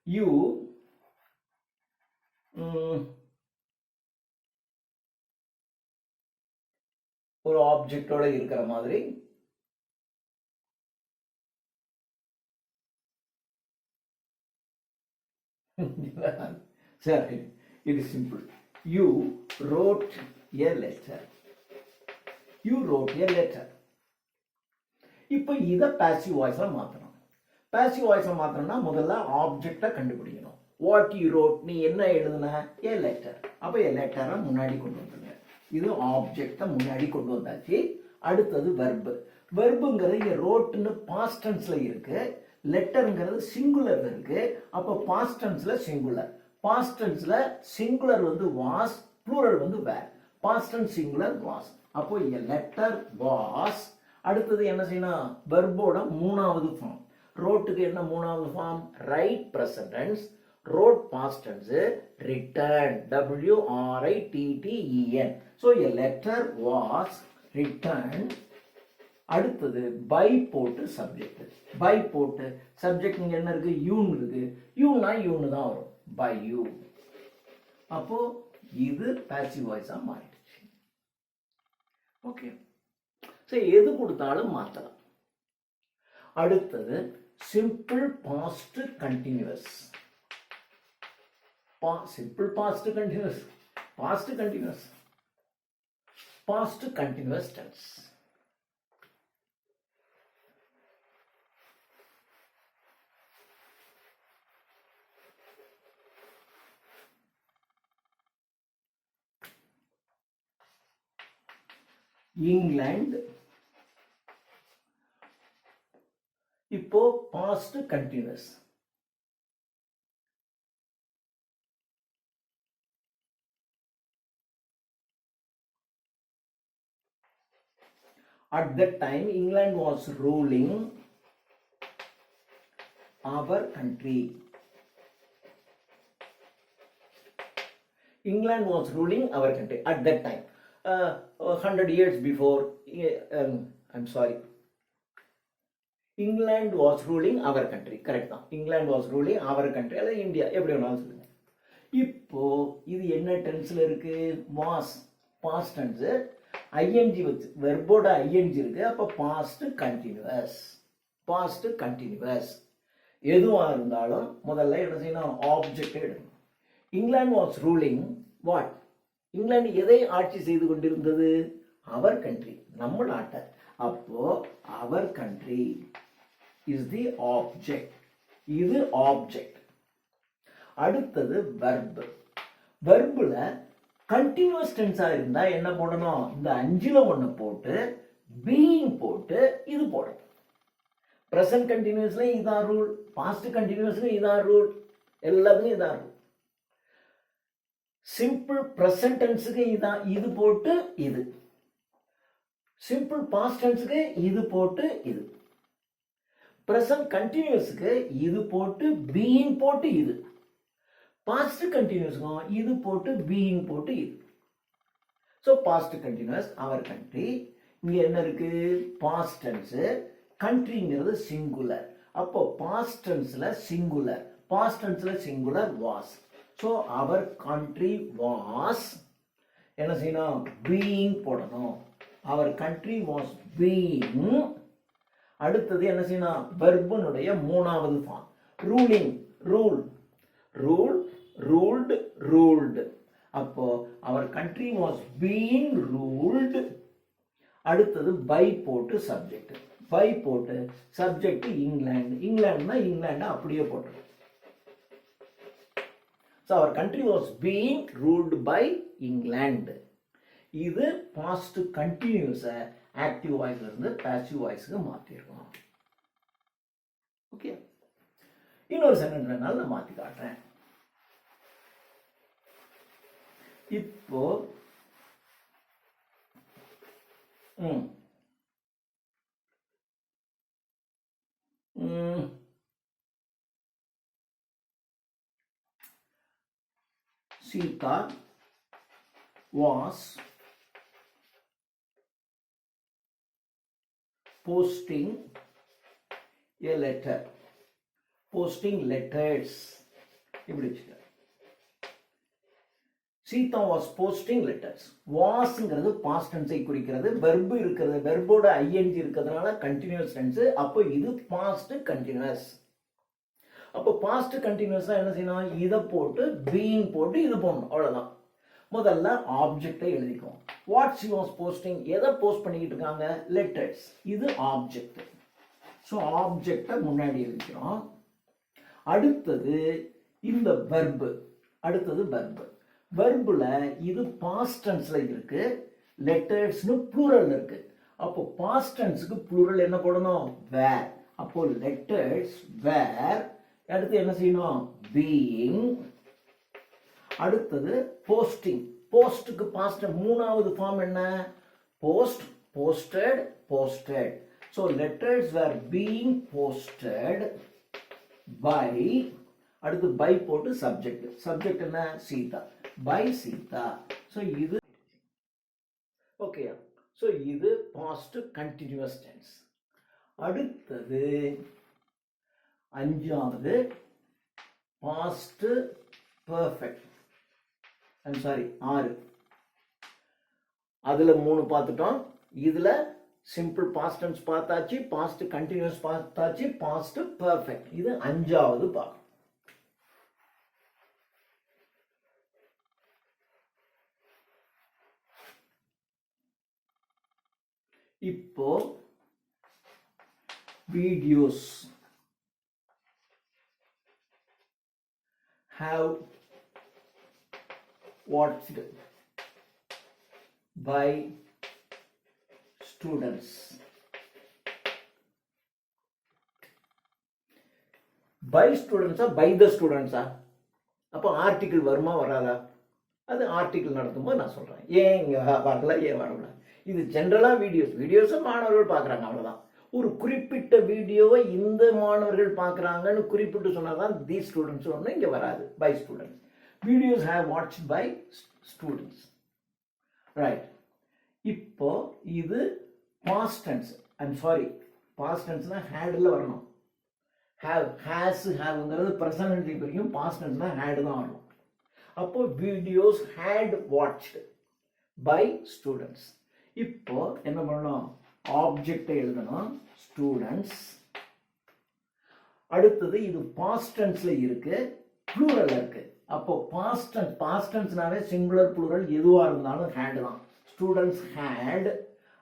யூ ஒரு ஆப்ஜெக்டோட இருக்கிற மாதிரி சரி, இது simple. You road a letter. You road a letter. இப்போ இதை பாசிவ் வாய்ஸ்ல மாற்றணும். பாசிவ் வாய்ஸ்ல மாற்றணும்னா முதல்ல ஆப்ஜெக்டை கண்டுபிடிக்கணும். வாட் யூ ரோட், நீ என்ன எழுதுன? எ லெட்டர். அப்போ எ லெட்டரை முன்னாடி கொண்டு வந்துருங்க. இது ஆப்ஜெக்டை முன்னாடி கொண்டு வந்தாச்சு. அடுத்தது வெர்பு. வெர்புங்கிறது இங்க ரோட்னு பாஸ்ட் டென்ஸ்ல இருக்கு, லெட்டர்ங்கிறது சிங்குலர்ல இருக்கு. அப்போ பாஸ்ட் டென்ஸ்ல சிங்குலர். பாஸ்ட் டென்ஸ்ல சிங்குலர் வந்து வாஸ், ப்ளூரல் வந்து were. Past tense singular was. அப்போ எ லெட்டர் வாஸ். அடுத்தது என்ன செய்யணும்? வெர்போட மூணாவது ஃபார்ம். ரோட்டுக்கு என்ன மூணாவது form? Write present tense, wrote past tense, written, WRITTEN. So a letter was written. அடுத்தது by போட்டு subject. by போட்டு subject இங்க என்ன இருக்கு? யூன்னு இருக்கு. யூனா யூன்னு தான் வரும். by you. அப்போ இது passive voice ஆ மாறிடுச்சு. ஓகே, சரி, எது கொடுத்தாலும் மாத்தலாம். அடுத்தது simple past continuous. Simple past continuous, past continuous, past continuous tense. England. இப்போ past continuous. At that time, England was ruling our country. England was ruling our country at that time. 100 years before, I'm sorry. England was ruling our country. Correct. England was ruling our country. அல்ல India, எப்படி வேணாலும் சொல்லுங்க. இப்போ இது என்ன டென்ஸ்ல இருக்கு? Was, past tense. ING வச்சு வெர்போட ING இருக்கு. அப்போ பாஸ்ட் கண்டினியூஸ். பாஸ்ட் கண்டினியூஸ் எதுவா இருந்தாலும் முதல்ல என்ன செய்யணும்? ஆப்ஜெக்ட் எடுக்கணும். England was ruling what? England எதை ஆட்சி செய்து கொண்டிருந்தது? அவர் கண்ட்ரி, நம்ம நாட்டை. அப்போ அவர் கண்ட்ரி இஸ் தி ஆப்ஜெக்ட். இது ஆப்ஜெக்ட். அடுத்தது வெர்பு. வெர்புல கண்டினியூஸ் டென்ஸா இருந்தா என்ன போடணும்? இந்த 5ல 1 போட்டு பீயிங் போட்டு இது போடணும். பிரசன்ட் கண்டினியூஸ்ல இதான் ரூல், பாஸ்ட் கண்டினியூஸ்ல இதான் ரூல், எல்லாத்துக்கும் இதான் ரூல். சிம்பிள் பிரசன்ட் டென்ஸுக்கு இதான் இது போட்டு இது, சிம்பிள் பாஸ்ட் டென்ஸுக்கு இது போட்டு இது, பிரசன்ட் கண்டினியூஸ்க்கு இது போட்டு பீயிங் போட்டு இது, பாஸ்ட் கண்டினியூஸ்க்கும் இது போட்டு பீயிங் போட்டு இது. So past continuous our country. இங்க என்ன இருக்கு? பாஸ்ட் டென்ஸ், கண்ட்ரிங்கிறது சிங்குலர். அப்போ பாஸ்ட் டென்ஸ்ல சிங்குலர், பாஸ்ட் டென்ஸ்ல singular was. So our country was என்ன செய்யணும்? பீயிங் போடணும். Our country was being. அடுத்தது என்ன செய்யணும்? வெர்பனுடைய 3வது form ruling, rule, rule, ruled, ruled. அப்போ அவர் கண்ட்ரி வாஸ் பீயிங் ரூல்டு. அடுத்தது பை போட்டு சப்ஜெக்ட், பை போட்டு சப்ஜெக்ட் இங்கிலாந்து, இங்கிலாந்துனா இங்கிலாந்து அப்படியே போட்டு. So our country was being ruled by England. இது பாஸ்ட் கண்டினியூஸை ஆக்டிவ் வாய்ஸ்ல இருந்து பாசிவ் வாய்ஸ்க்கு மாற்றிருக்கோம். ஓகே, இன்னொரு சென்டென்ஸ் வேணாலும் நான் மாற்றி காட்டுறேன். இப்போ Sita was posting a letter, posting letters. இப்படி வச்சுக்க. Sita was posting letters. வாஸ்ங்கிறது பாஸ்ட் டென்ஸை குறிக்கிறது. வெர்பு இருக்கிறது, வெர்போட ஐஎன்ஜி இருக்கிறதுனால கண்டினியூஸ் டென்ஸ். அப்போ இது பாஸ்ட் கண்டினியூஸ். அப்போ பாஸ்ட் கண்டினியூஸா என்ன செய்யணும்? இதை போட்டு பீயிங் போட்டு இது போடணும், அவ்வளவுதான். முதல்ல ஆப்ஜெக்டை எழுதிக்கும். வாட் ஷி வாஸ் போஸ்டிங், எதை போஸ்ட் பண்ணிக்கிட்டு இருக்காங்க? லெட்டர்ஸ். இது ஆப்ஜெக்ட். ஸோ ஆப்ஜெக்டை முன்னாடி எழுதிக்கிறோம். அடுத்தது இந்த வெர்பு, அடுத்தது வெர்பு. வெர்புல இது பாஸ்ட் டென்ஸ்ல இருக்கு, லெட்டர்ஸ்னு ப்ளூரல் இருக்கு. அப்போ பாஸ்ட் டென்ஸ்க்கு ப்ளூரல் என்ன போடணும்? வேர். அப்போ லெட்டர்ஸ் வேர். அடுத்து என்ன செய்யணும்? பீயிங். அடுத்தது போஸ்டிங். போஸ்டுக்கு பாஸ்ட் 3வது ஃபார்ம் என்ன? Post, posted, posted. So letters were being posted by. அடுத்து பை போட்டு சப்ஜெக்ட். சப்ஜெக்ட் என்ன? சீதா. பை சீதா. ஸோ இது ஓகே. ஸோ இது பாஸ்ட் கண்டினியூஸ் டென்ஸ். அடுத்தது 5வது பாஸ்ட் பெர்ஃபெக்ட். I'm sorry 6. அதுல 3 பார்த்துட்டோம். இதுல சிம்பிள் பாஸ்ட் டென்ஸ் பார்த்தாச்சு, பாஸ்ட் கண்டினியூஸ் பார்த்தாச்சு, பாஸ்ட் பெர்ஃபெக்ட். இது 5வது பார்க்கணும். இப்போ videos have watched by students. By students by the students. அப்போ ஆர்டிகிள் வருமா வராதா? அது ஆர்டிகிள் நடத்தும்போது நான் சொல்றேன். ஏன் இங்க வரல, ஏன் வரல. இது ஜென்ரலா வீடியோஸ் மாணவர்கள் பார்க்குறாங்க, அவ்வளவுதான். ஒரு குறிப்பிட்ட வீடியோவை இந்த மாணவர்கள் பார்க்குறாங்கன்னு குறிப்பிட்டு சொன்னாதான் தி ஸ்டூடெண்ட்ஸ் ஒன்று இங்கே வராது. By students. Videos have watched by students. Right. இப்போ இது past tense. I'm sorry, past டென்ஸ்னா ஹேட்ல வரணும். ஹேவ், ஹேஸ், ஹேவ்ங்கிறது பிரசன்ட் குறிக்கும். பாஸ்ட் டென்ஸ்னா ஹேட் தான் வரணும். அப்போ videos had watched by students. இப்போ என்ன பண்ணணும்? ஆப்ஜெக்டை எழுதணும், ஸ்டூடெண்ட்ஸ். அடுத்தது இது பாஸ்ட் டென்ஸ்ல இருக்கு, ப்ளூரல் இருக்கு. அப்போ பாஸ்ட் டென்ஸ்னாலே சிங்குலர் ப்ளூரல் எதுவா இருந்தாலும் ஹேட் தான். Students had.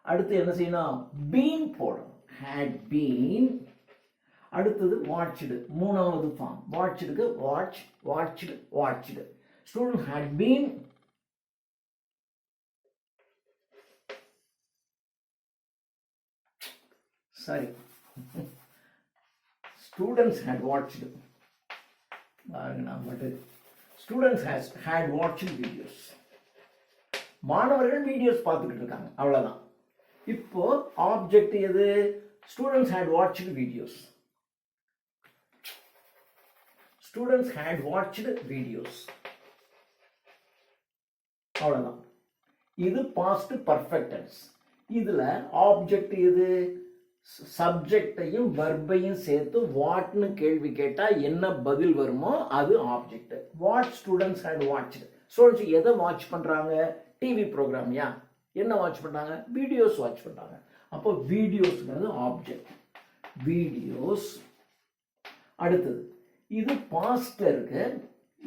அடுத்து என்ன செய்யணும்? பீன் போடணும். Had been. அடுத்தது வாட்ச்டு, 3வது ஃபார்ம். வாட்ச்டுக்கு watch, watched, watched. Student had been sorry, students had watched, students had watched videos. மாணவர்கள் வீடியோஸ் பார்த்துக்கிட்டு இருக்காங்க, அவ்வளோதான். இப்போ ஆப்ஜெக்ட் எது? Students had watched videos. Students had watched videos, அவ்வளோதான். இது பாஸ்ட் பர்ஃபெக்ட் டென்ஸ். இதில் ஆப்ஜெக்ட் எது? சப்ஜெக்டையும் வெர்பையும் சேர்த்து வாட்னு கேள்வி கேட்டால் என்ன பதில் வருமோ அது object. What students had watched. Students எதை வாட்ச் பண்ணுறாங்க? டிவி ப்ரோக்ராம்யா. என்ன வாட்ச் பண்ணுறாங்க? வீடியோஸ் வாட்ச் பண்ணுறாங்க. அப்போ வீடியோஸ்ங்கிறது ஆப்ஜெக்ட். வீடியோஸ். அடுத்தது இது பாஸ்ட்ல இருக்கு,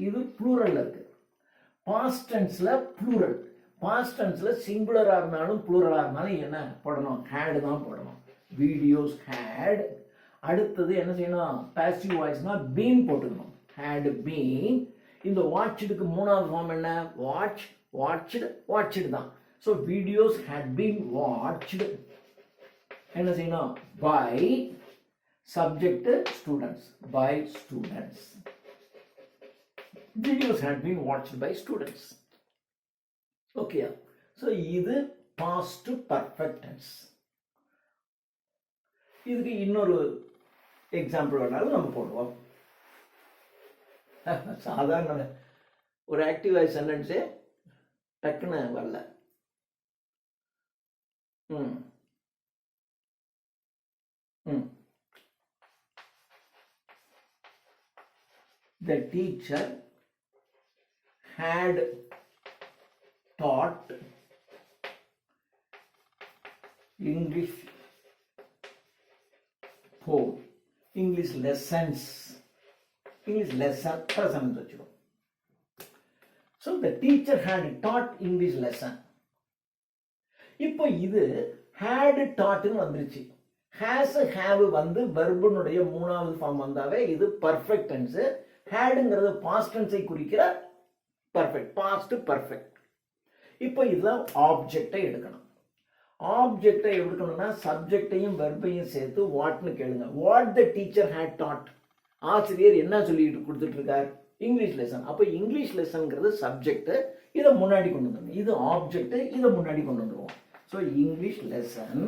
இது ப்ளூரல்ல இருக்கு. பாஸ்ட் டென்ஸ்ல ப்ளூரல். பாஸ்ட் டென்ஸ்ல சிங்குலரா இருந்தாலும் ப்ளூரலா இருந்தாலும் என்ன போடணும்? ஹேட் தான் போடணும். Videos had. அடுத்தது என்ன செய்யணும்? பாசிவ் வாய்ஸ்னா பீன் போட்டுக்கணும். Had been. இந்த வாட்ச்டுக்கு மூணாவது ஃபார்ம் என்ன? வாட்ச், வாட்ச்டு, வாட்ச்டு தான். So videos had been watched. என்ன செய்யணும்? By subject students, by students. Videos had been watched by students. Okay, so இது past perfect tense. இதுக்கு இன்னொரு எக்ஸாம்பிள் வேணாலும் நம்ம போடுவோம். சாதாரண ஒரு ஆக்டிவ் வாய்ஸ் சென்டென்ஸே டக்குன்னு வரல. The teacher had taught English poem, English lessons, English lesson present வச்சுக்கோ. So the teacher had taught English lesson. இப்போ இது had taughtனு வந்துருச்சு. has have வந்து வெர்பனுடைய மூணாவது ஃபார்ம் வந்தாவே இது பர்ஃபெக்ட் டென்ஸ். ஹேடுங்கிறது பாஸ்ட் டென்ஸை குறிக்கிற பர்ஃபெக்ட், பாஸ்ட் பர்ஃபெக்ட். இப்போ இதுதான் ஆப்ஜெக்டை எடுக்கணும். ஆப்ஜெக்டை எடுக்கணும்னா சப்ஜெக்டையும் வெர்பையும் சேர்த்து வாட்னு கேளுங்க. What the teacher had taught. ஆசிரியர் என்ன சொல்லிட்டு கொடுத்துட்டு இருக்கார்? English lesson. அப்போ இங்கிலீஷ் லெசன்ங்கிறது சப்ஜெக்ட், இதை முன்னாடி கொண்டு வந்துடணும். இது ஆப்ஜெக்ட், இதை முன்னாடி கொண்டு வந்துடுவோம். So English lesson.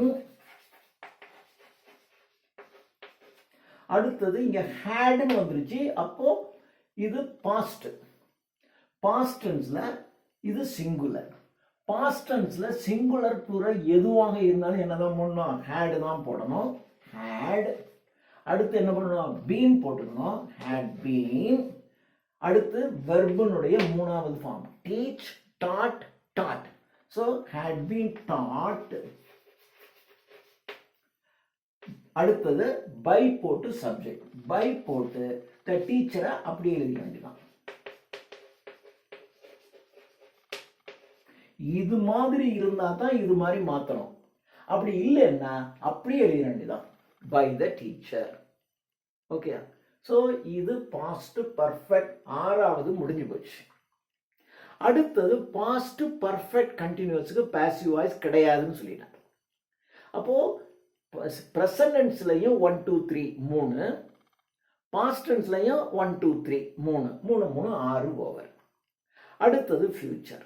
அடுத்தது இங்க ஹேட்னு வந்துருச்சு. அப்போ இது பாஸ்ட். பாஸ்ட் டென்ஸ்ல இது சிங்குலர். பாஸ்ட் டென்ஸ்ல சிங்குலர் ப்ளூரல் எதுவாக இருந்தாலும் என்னதான் போடணும்? ஹேட் தான் போடணும். ஹேட். அடுத்து என்ன பண்ணணும்? பீன் போட்டுக்கணும். Had been. அடுத்து வெர்பனுடைய மூணாவது form teach, taught, taught. So had been taught. அடுத்தது பை போட்டு சப்ஜெக்ட். பை போட்டு த டீச்சரை அப்படியே எழுத வேண்டியதான். இது மாதிரி இருந்தா தான் இது மாதிரி மாத்தணும். அப்படி இல்லைன்னா அப்படியே எழுத வேண்டியதான். By the teacher. Okay. So இது பாஸ்ட் பர்ஃபெக்ட். ஆறாவது முடிஞ்சு போச்சு. அடுத்தது பாஸ்ட் பர்ஃபெக்ட் கண்டினியூஸுக்கு பாசிவ் வாய்ஸ் கிடையாதுன்னு சொல்லிட்டேன். அப்போ ப்ரெசன்ட் டென்ஸ்லையும் 1 2 3 3, பாஸ்ட் டென்ஸ்லையும் 1 2 3 3 3 3 6 ஓவர். அடுத்தது ஃபியூச்சர்.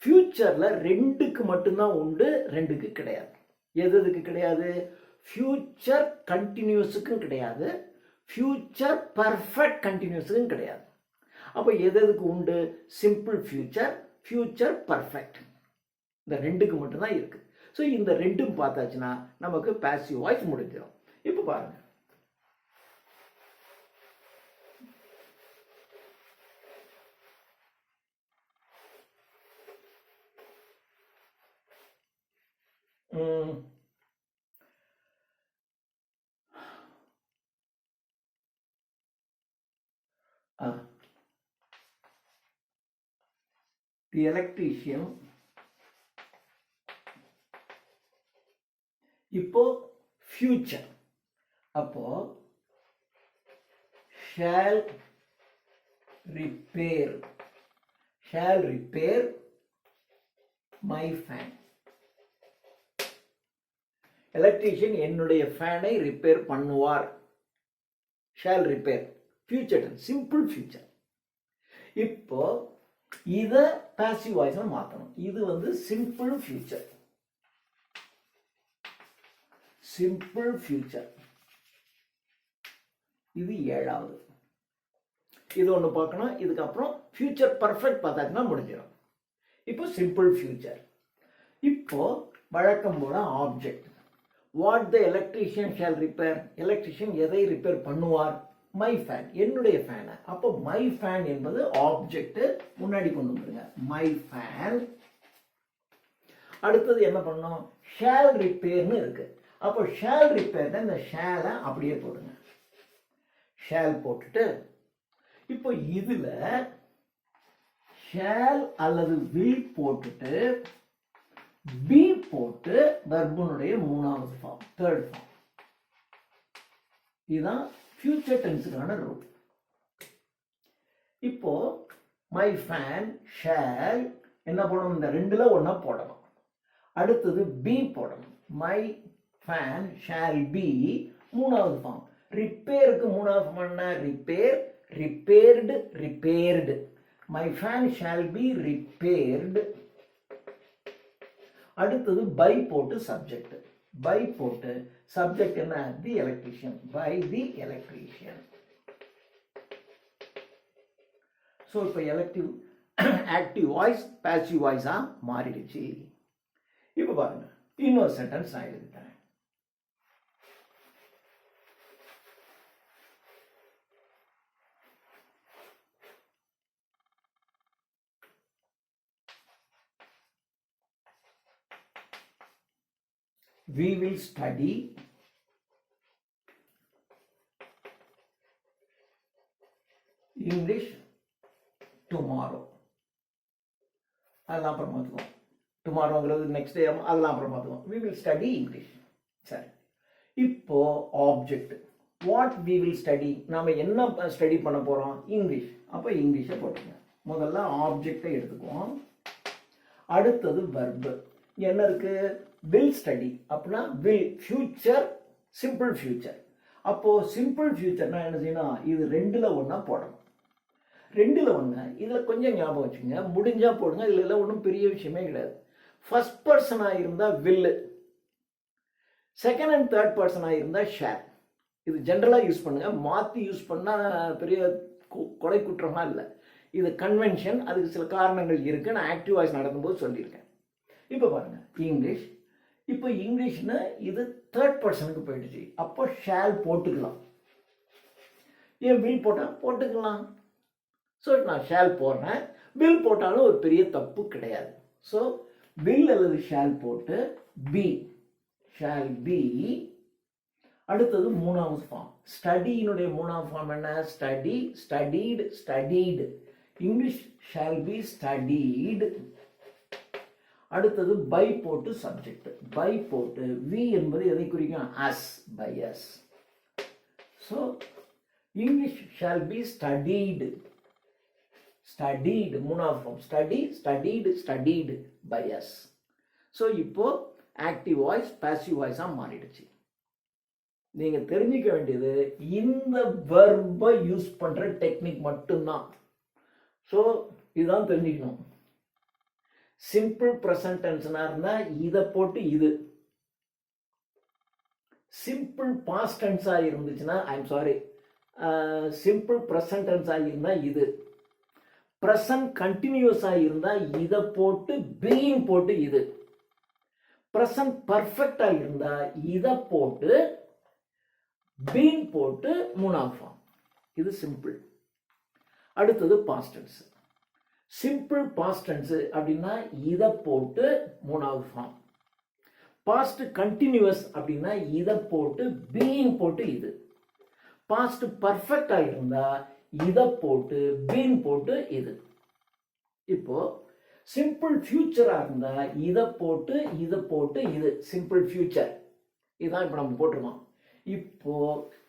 ஃபியூச்சர்ல ரெண்டுக்கு மட்டும்தான் உண்டு, ரெண்டுக்கு கிடையாது. எதுக்கு கிடையாது? ஃபியூச்சர் கண்டினியூஸுக்கும் கிடையாது, ஃபியூச்சர் பர்ஃபெக்ட் கண்டினியூஸுக்கும் கிடையாது. அப்போ எதுக்கு உண்டு? Simple future, future perfect. இந்த ரெண்டுக்கு மட்டும்தான் இருக்கு. ஸோ இந்த ரெண்டும் பார்த்தாச்சுன்னா நமக்கு பாசிவ் வாய்ஸ் முடிஞ்சிடும். இப்போ பாருங்க, the electrician. இப்போ ஃபியூச்சர். அப்போ shall repair, shall repair my fan. Electrician என்னுடைய ஃபேனை ரிப்பேர் பண்ணுவார். Shall repair. Future tense, simple future. இப்போ இதை பாசிவ் வாய்ஸா மாற்றணும். இது வந்து சிம்பிள் ஃபியூச்சர். Simple future. இது 7வது. இது ஒன்று பார்க்கணும். இதுக்கப்புறம் ஃபியூச்சர் பர்ஃபெக்ட் பார்த்தாச்சுன்னா முடிஞ்சிடும். இப்போ சிம்பிள் ஃபியூச்சர். இப்போ வழக்கம் போல object. What the electrician shall repair. Electrician எதை ரிப்பேர் பண்ணுவார்? மை ஃபேன், என்னுடைய ஃபேனை. அப்போ மை ஃபேன் என்பது ஆப்ஜெக்ட் முன்னாடி கொண்டு வந்துருங்க. My fan. அடுத்தது என்ன பண்ணோம்? ஷால் ரிப்பேர்னு இருக்கு. அப்போ ஷால் ரிப்பேர், இந்த ஷாலை அப்படியே போடுங்க. ஷால் போட்டுட்டு இப்போ இதுல ஷால் அல்லது வில் போட்டுட்டு பி போட்டு வெர்புனுடைய 3வது ஃபார்ம், 3rd ஃபார்ம். இதுதான் ஃபியூச்சர் டென்ஸுக்கான ரூல். இப்போ மை ஃபேன் ஷால் என்ன போடணும்? இந்த 2ல ஒண்ணா போடணும். அடுத்தது பி போடணும். மை ஃபேன் ஷால் பி 3வது ஃபார்ம். ரிப்பேருக்கு 3வது ஃபார்ம் என்ன? Repair, repaired, repaired. My fan shall be repaired. அடுத்தது பை போட்டு சப்ஜெக்ட். பை போட்டு சப்ஜெக்ட் என்ன? The electrician. By the electrician. So இப்போ எலக்டிவ் ஆக்டிவ் வாய்ஸ் பாசிவ் வாய்ஸா மாறிடுச்சு. இப்போ பாருங்க, இன்னொரு சென்டென்ஸ் நான் எழுதிட்டேன். We will study English tomorrow. அதெல்லாம் அப்புறம் பார்த்துக்குவோம். டுமாரோங்கிறது நெக்ஸ்ட் டே, அதெல்லாம் அப்புறம் பார்த்துக்குவோம். We will study English. சரி, இப்போ object. What we will study. நாம என்ன ஸ்டடி பண்ண போறோம்? இங்கிலீஷ். அப்போ இங்கிலீஷை போட்டுங்க. முதல்ல ஆப்ஜெக்டை எடுத்துக்குவோம். அடுத்தது வெர்பு. என்ன இருக்கு? Will study. அப்படின்னா வில், ஃபியூச்சர், சிம்பிள் ஃபியூச்சர். அப்போ சிம்பிள் ஃபியூச்சர்னா என்ன செய்யணும்? இது 2ல ஒண்ணா போடணும். 2ல ஒண்ணு. இதுல கொஞ்சம் ஞாபகம் வச்சுங்க, முடிஞ்சா போடுங்க. இதுல எல்லாம் ஒன்றும் பெரிய விஷயமே கிடையாது. ஃபர்ஸ்ட் பர்சனா இருந்தா வில், செகண்ட் அண்ட் தேர்ட் பர்சனா இருந்தா ஷேர். இது ஜென்ரலா யூஸ் பண்ணுங்க. மாத்தி யூஸ் பண்ணா பெரிய கொலை குற்றமா இல்லை. இது கன்வென்ஷன். அதுக்கு சில காரணங்கள் இருக்கு. நான் ஆக்டிவ் வாய்ஸ் நடக்கும்போது சொல்லியிருக்கேன். இப்போ பாருங்க, இங்கிலீஷ். இப்போ இங்கிலீஷ்னு இது 3rd பர்சனுக்கு போயிடுச்சு. அப்போ ஷால் போட்டுக்கலாம். ஏன் வில் போட்டால் போட்டுக்கலாம். ஸோ நான் ஷால் போடுறேன். வில் போட்டாலும் ஒரு பெரிய தப்பு கிடையாது. ஸோ வில் அல்லது ஷால் போட்டு பி, ஷால் பி. அடுத்தது 3வது ஃபார்ம். ஸ்டடியினுடைய 3வது ஃபார்ம் என்ன? Study, studied, studied. English shall be studied. அடுத்தது பை போட்டு சப்ஜெக்ட். பை போட்டு வி என்பது எதை குறிக்கும்? Us, by us. So English shall be studied. Studied 3வது form. Study, studied, studied by us. So இப்போ ஆக்டிவ் வாய்ஸ் பாசிவ் வாய்ஸா மாறிடுச்சு. நீங்க தெரிஞ்சுக்க வேண்டியது இந்த வெர்பை யூஸ் பண்ற டெக்னிக் மட்டும்தான். ஸோ இதுதான் தெரிஞ்சுக்கணும். சிம்பிள் ப்ரெசன்ட் டென்ஸ்னா இருந்தா இதை போட்டு இது. சிம்பிள் பாஸ்ட் டென்ஸா இருந்துச்சுன்னா ஐம் சாரி, சிம்பிள் ப்ரெசன்ட் டென்ஸா இருந்தா இது. ப்ரெசன்ட் கண்டினியூஸா இருந்தா இதை போட்டு பீயிங் போட்டு இது. ப்ரெசன்ட் பர்ஃபெக்டா இருந்தா இதை போட்டு பீயிங் போட்டு 3வது ஃபார்ம். இது சிம்பிள். அடுத்தது past tense. Simple past tense அப்படின்னா இதை போட்டு 3வது ஃபார்ம். பாஸ்ட் கண்டினியூஸ் அப்படின்னா இதை போட்டு பீயிங் போட்டு இது. பாஸ்ட் பர்ஃபெக்டா இருந்தா இதை போட்டு பீயிங் போட்டு இது. இப்போ சிம்பிள் ஃபியூச்சரா இருந்தா இதை போட்டு இது. சிம்பிள் ஃபியூச்சர் இதுதான் இப்போ நம்ம போட்டிருக்கோம். இப்போ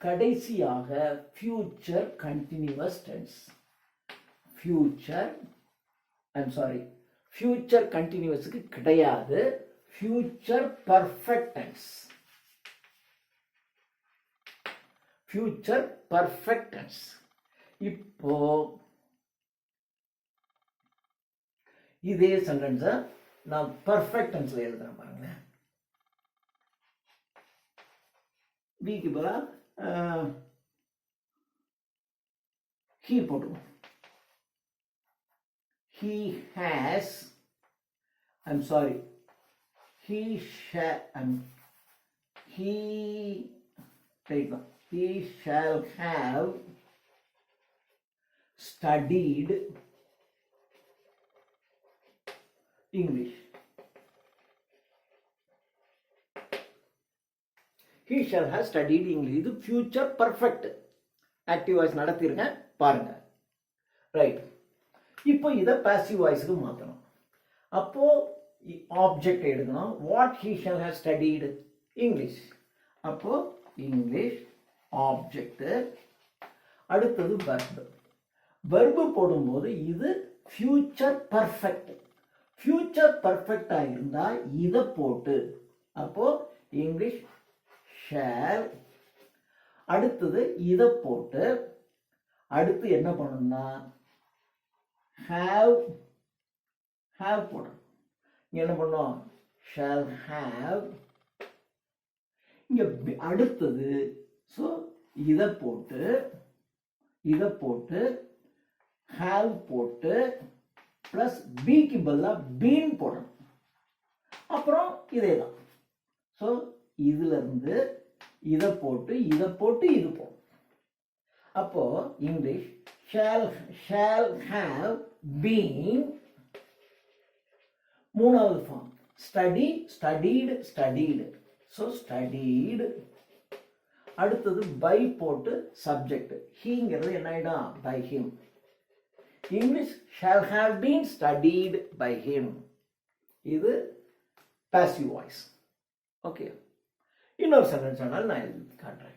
கடைசியாக future continuous tense. Future I'm sorry, future கண்டினியூஸுக்கு கிடையாது. Future perfect tense. Future perfect tense. இப்போ இதே சென்டென்ஸை நான் பர்ஃபெக்ட் டென்ஸ்ல எழுதுறேன் பாருங்களேன். பிக்கு பதிலாக he போட்டுவோம். He has, I'm sorry, he shall have studied English. He shall have studied English. இது future perfect. ஆக்டிவ் வாய்ஸ் நடத்திருக்கேன் பாருங்க. ரைட். இப்போ இதை பாசிவ் வாய்ஸுக்கு மாற்றணும். அப்போ ஆப்ஜெக்ட் எடுக்கணும். What he shall have studied English. அப்போ இங்கிலீஷ் ஆப்ஜெக்ட். அடுத்தது வெர்பு. வெர்பு போடும்போது இது ஃபியூச்சர் பர்ஃபெக்ட். ஃபியூச்சர் பர்ஃபெக்டாக இருந்தால் இதை போட்டு அப்போ இங்கிலீஷ் ஷேல். அடுத்தது இதை போட்டு அடுத்து என்ன பண்ணணும்னா ஹேவ் போடணும். இங்கே என்ன பண்ணோம் ஷேல் ஹேவ். இங்கே அடுத்தது ஸோ இதை போட்டு ஹேவ் போட்டு ப்ளஸ் பிக்கு பதிலாக பீன் போடணும். அப்புறம் இதே தான். ஸோ இதுலேருந்து இதை போட்டு இது போடணும். அப்போ இங்கிலீஷ் shall have been. மூணாவது ஃபார்ம் studied. So studied. அடுத்தது பை போட்டு சப்ஜெக்ட். ஹீங்கிறது என்ன ஆயிடும் by him. English shall have been studied by him. இது passive voice. ஓகே. இன்னொரு சென்டென்ஸ் ஆனால் நான் எழுதி காட்டுறேன்.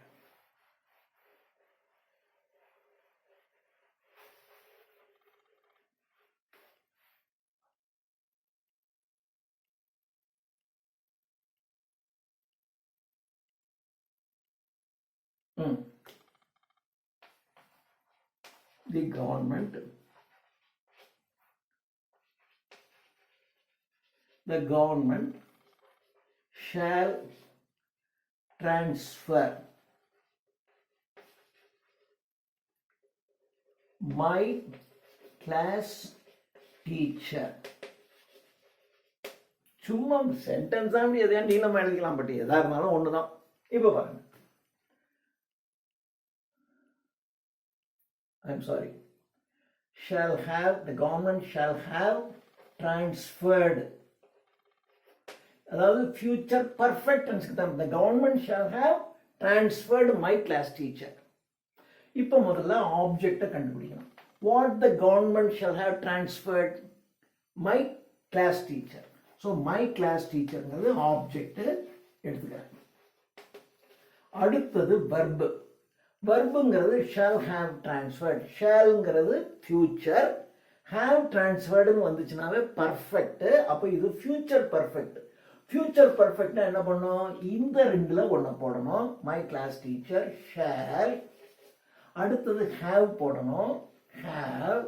The government shall transfer my class teacher. சும்மா சென்டென்ஸ் தான் எதையா நீளமா எழுதிக்கலாம். பட் எதா இருந்தாலும் ஒண்ணுதான். இப்ப பாருங்க. I'm sorry. The government shall have transferred. அதாவது ஃபியூச்சர் பர்ஃபெக்ட் டென்ஸ்க்கு தான். The government shall have transferred my class teacher. இப்போ முதல்ல ஆப்ஜெக்டை கண்டுபிடிக்கணும். What the government shall have transferred my class teacher. So my class teacherங்கிறது ஆப்ஜெக்ட் எடுத்துக்கிறேன். அடுத்தது verb. வெர்புங்கிறது shall have transferred. ஷால்ங்கிறது ஃபியூச்சர். have transferredனு வந்துச்சுனாவே பர்ஃபெக்ட். அப்போ இது ஃபியூச்சர் பர்ஃபெக்ட். ஃபியூச்சர் பர்ஃபெக்ட்னா என்ன பண்ணணும் இந்த ரெண்டுல ஒன்று போடணும். My class teacher shall. அடுத்தது have போடணும் have.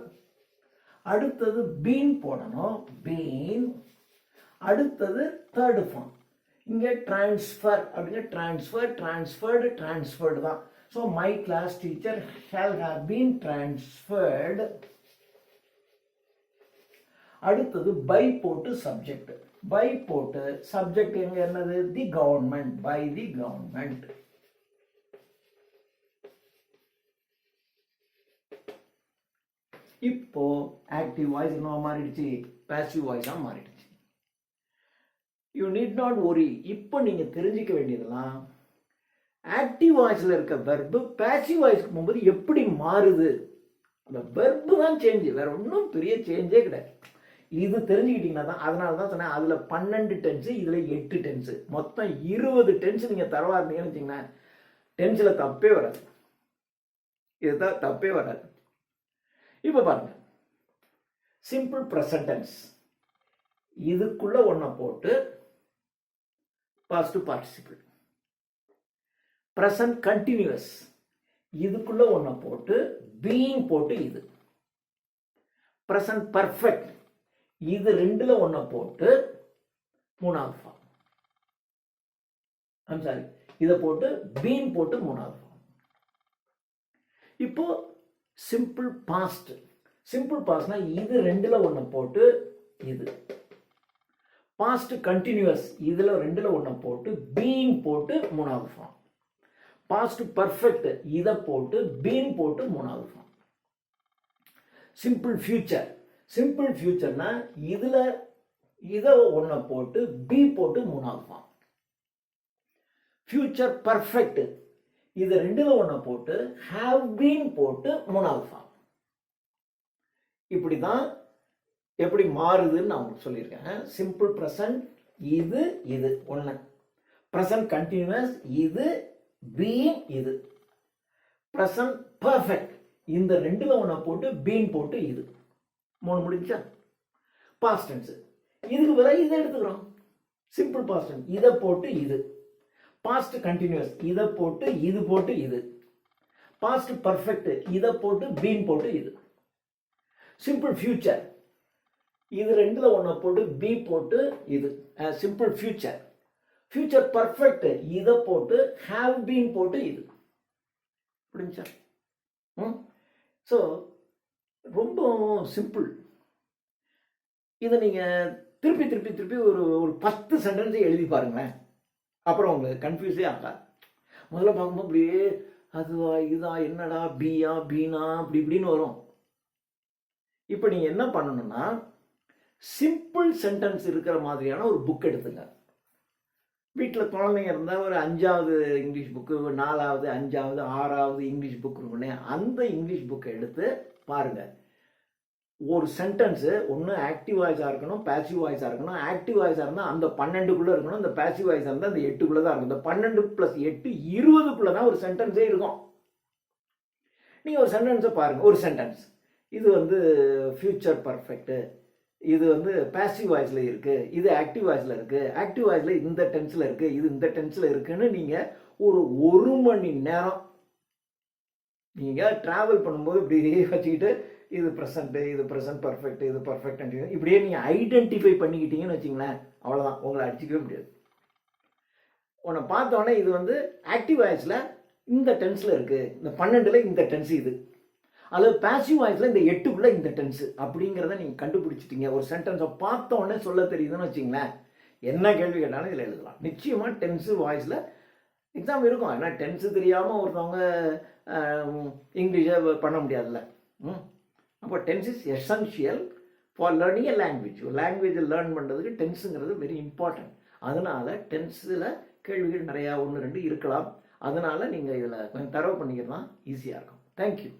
அடுத்தது been போடணும் been. அடுத்தது தேர்டு ஃபார்ம். இங்கே டிரான்ஸ்ஃபர் அப்படின்னா டிரான்ஸ்ஃபர்டு தான். So my class teacher shall have been transferred. அடுத்தது பை போட்டு சப்ஜெக்ட். பை போட்டு சப்ஜெக்ட் எங்க என்னது the government. By the government. இப்போ ஆக்டிவ் வாய்ஸ் என்ன மாறிடுச்சு பாசிவ் வாய்ஸா மாறிடுச்சு. You need not worry. இப்போ நீங்க தெரிஞ்சுக்க வேண்டியதெல்லாம் ஆக்டிவ் வாய்ஸ்ல இருக்க வெர்பு பாசிவ் வாய்ஸ்க்கு போகும்போது எப்படி மாறுது. அந்த வெர்பு தான் சேஞ்சு, வேற ஒன்றும் பெரிய சேஞ்சே கிடையாது. இது தெரிஞ்சுக்கிட்டீங்கன்னா தான். அதனால தான் சொன்னேன் அதில் 12 டென்ஸு இதில் 8 டென்ஸு மொத்தம் 20 டென்ஸ் நீங்கள் தரவா இருந்தீங்கன்னு வச்சிங்கன்னா டென்ஸில் தப்பே வராது. இதுதான் தப்பே வராது. இப்போ பாருங்க சிம்பிள் ப்ரெசன்ட் டென்ஸ். இதுக்குள்ள ஒன்றை போட்டு பாஸ்ட் பார்ட்டிசிபிள். ப்ரெசன்ட் கண்டினியூஸ் இதுக்குள்ள ஒன்றை போட்டு பீயிங் போட்டு இது ப்ரெசன்ட் பர்ஃபெக்ட் இது ரெண்டுல ஒன்றை போட்டு மூணாவது ஃபார்ம். ஐம் சாரி, இதை போட்டு பீன் போட்டு மூணாவது ஃபார்ம். இப்போ சிம்பிள் பாஸ்ட். சிம்பிள் பாஸ்ட்னா இது ரெண்டுல ஒன்றை போட்டு இது. பாஸ்ட் கண்டினியூஸ் இதுல ரெண்டுல ஒன்றை போட்டு பீயிங் போட்டு மூணாவது ஃபார்ம். பாஸ்ட் பர்ஃபெக்ட் இதை போட்டு பீன் போட்டு மூணாவது ஃபார்ம். Simple future. சிம்பிள் ஃபியூச்சர்னா இதுல இதை ஒன்றை போட்டு பி போட்டு மூணாவது ஃபார்ம். ஃபியூச்சர் பர்ஃபெக்ட் இது ரெண்டுல ஒன்றை போட்டு ஹேவ் பீன் போட்டு மூணாவது ஃபார்ம். இப்படிதான் எப்படி மாறுதுன்னு நான் உங்களுக்கு சொல்லியிருக்கேன். சிம்பிள் ப்ரெசன்ட் இது இது ஒன்று. ப்ரெசன்ட் கண்டினியூஸ் இது பீயிங் இது. ப்ரெசன்ட் பர்ஃபெக்ட் இந்த ரெண்டுல ஒன்றை போட்டு பீன் போட்டு இது. மூணு முடிஞ்சா? Past tense. இதுக்கு பதிலாக இதை எடுத்துக்கிறோம். சிம்பிள் பாஸ்ட் டென்ஸ் இதை போட்டு இது. பாஸ்ட் கண்டினியூஸ் இதை போட்டு இது. பாஸ்ட் பர்ஃபெக்ட் இதை போட்டு பீன் போட்டு இது. சிம்பிள் ஃபியூச்சர் இது ரெண்டுல ஒன்றை போட்டு பி போட்டு இது. Simple future. ஃபியூச்சர் பர்ஃபெக்ட் இதை போட்டு ஹேவ் பீன் போட்டு இது. புரிஞ்சா? ஸோ ரொம்ப சிம்பிள். இதை நீங்கள் திருப்பி திருப்பி திருப்பி ஒரு 10 சென்டென்ஸை எழுதி பாருங்களேன். அப்புறம் உங்களுக்கு கன்ஃபியூஸே ஆகாது. முதல்ல பார்க்கும்போது அப்படியே அதுவா இதா என்னடா பியா பீனா அப்படி இப்படின்னு வரும். இப்போ நீங்கள் என்ன பண்ணணும்னா சிம்பிள் சென்டென்ஸ் இருக்கிற மாதிரியான ஒரு புக் எடுத்துங்க. வீட்டில் குழந்தைங்க இருந்தால் ஒரு 5வது இங்கிலீஷ் புக்கு, 4வது 5வது 6வது இங்கிலீஷ் புக் இருக்குன்னே அந்த இங்கிலீஷ் புக்கை எடுத்து பாருங்கள். ஒரு சென்டென்ஸு ஒன்று ஆக்டிவ் வாய்ஸாக இருக்கணும், பேசிவ் வாய்ஸாக இருக்கணும். ஆக்டிவ் வாய்ஸாக இருந்தால் அந்த 12க்குள்ளே இருக்கணும். இந்த பேசிவ் வாய்ஸாக இருந்தால் அந்த 8க்குள்ளே தான் இருக்கும். இந்த 12 + 8 20க்குள்ளே தான் ஒரு சென்டென்ஸே இருக்கும். நீங்கள் ஒரு சென்டென்ஸை பாருங்கள். ஒரு சென்டென்ஸ் இது ஃபியூச்சர் பர்ஃபெக்ட்டு, இது பேசிவ் வாய்ஸில் இருக்குது, இது ஆக்டிவ் வாய்ஸில் இருக்குது, ஆக்டிவ் வாய்ஸில் இந்த டென்ஸில் இருக்குது, இது இந்த டென்ஸில் இருக்குன்னு நீங்கள் ஒரு மணி நேரம் நீங்கள் ட்ராவல் பண்ணும்போது இப்படியே வச்சுக்கிட்டு இது ப்ரெசண்ட்டு, இது ப்ரெசன்ட் பர்ஃபெக்ட், இது பர்ஃபெக்ட் இப்படியே நீங்கள் ஐடென்டிஃபை பண்ணிக்கிட்டீங்கன்னு வச்சிங்களேன், அவ்வளோதான், உங்களை அடிச்சிக்கவே முடியாது. உன்னை பார்த்தோன்னே இது ஆக்டிவ் வாய்ஸில் இந்த டென்ஸில் இருக்குது, இந்த 12ல் இந்த டென்ஸ் இது, அல்லது பேசிவ் வாய்ஸில் இந்த 8க்குள்ளே இந்த டென்ஸு அப்படிங்கிறத நீங்கள் கண்டுபிடிச்சிட்டீங்க. ஒரு சென்டென்ஸை பார்த்தோன்னே சொல்ல தெரியுதுன்னு வச்சிங்களேன், என்ன கேள்வி கேட்டாலும் இதில் எழுதலாம். நிச்சயமாக டென்ஸு வாய்ஸில் எக்ஸாம் இருக்கும். ஏன்னா டென்ஸு தெரியாமல் ஒருத்தவங்க இங்கிலீஷை பண்ண முடியாதுல்ல. அப்போ tense is essential for learning a language. லாங்குவேஜை லேர்ன் பண்ணுறதுக்கு டென்ஸுங்கிறது வெரி இம்பார்ட்டன்ட். அதனால் டென்ஸில் கேள்விகள் நிறையா 1 2 இருக்கலாம். அதனால் நீங்கள் இதில் கொஞ்சம் தரவு பண்ணிக்கிறதுலாம் ஈஸியாக இருக்கும். தேங்க்யூ.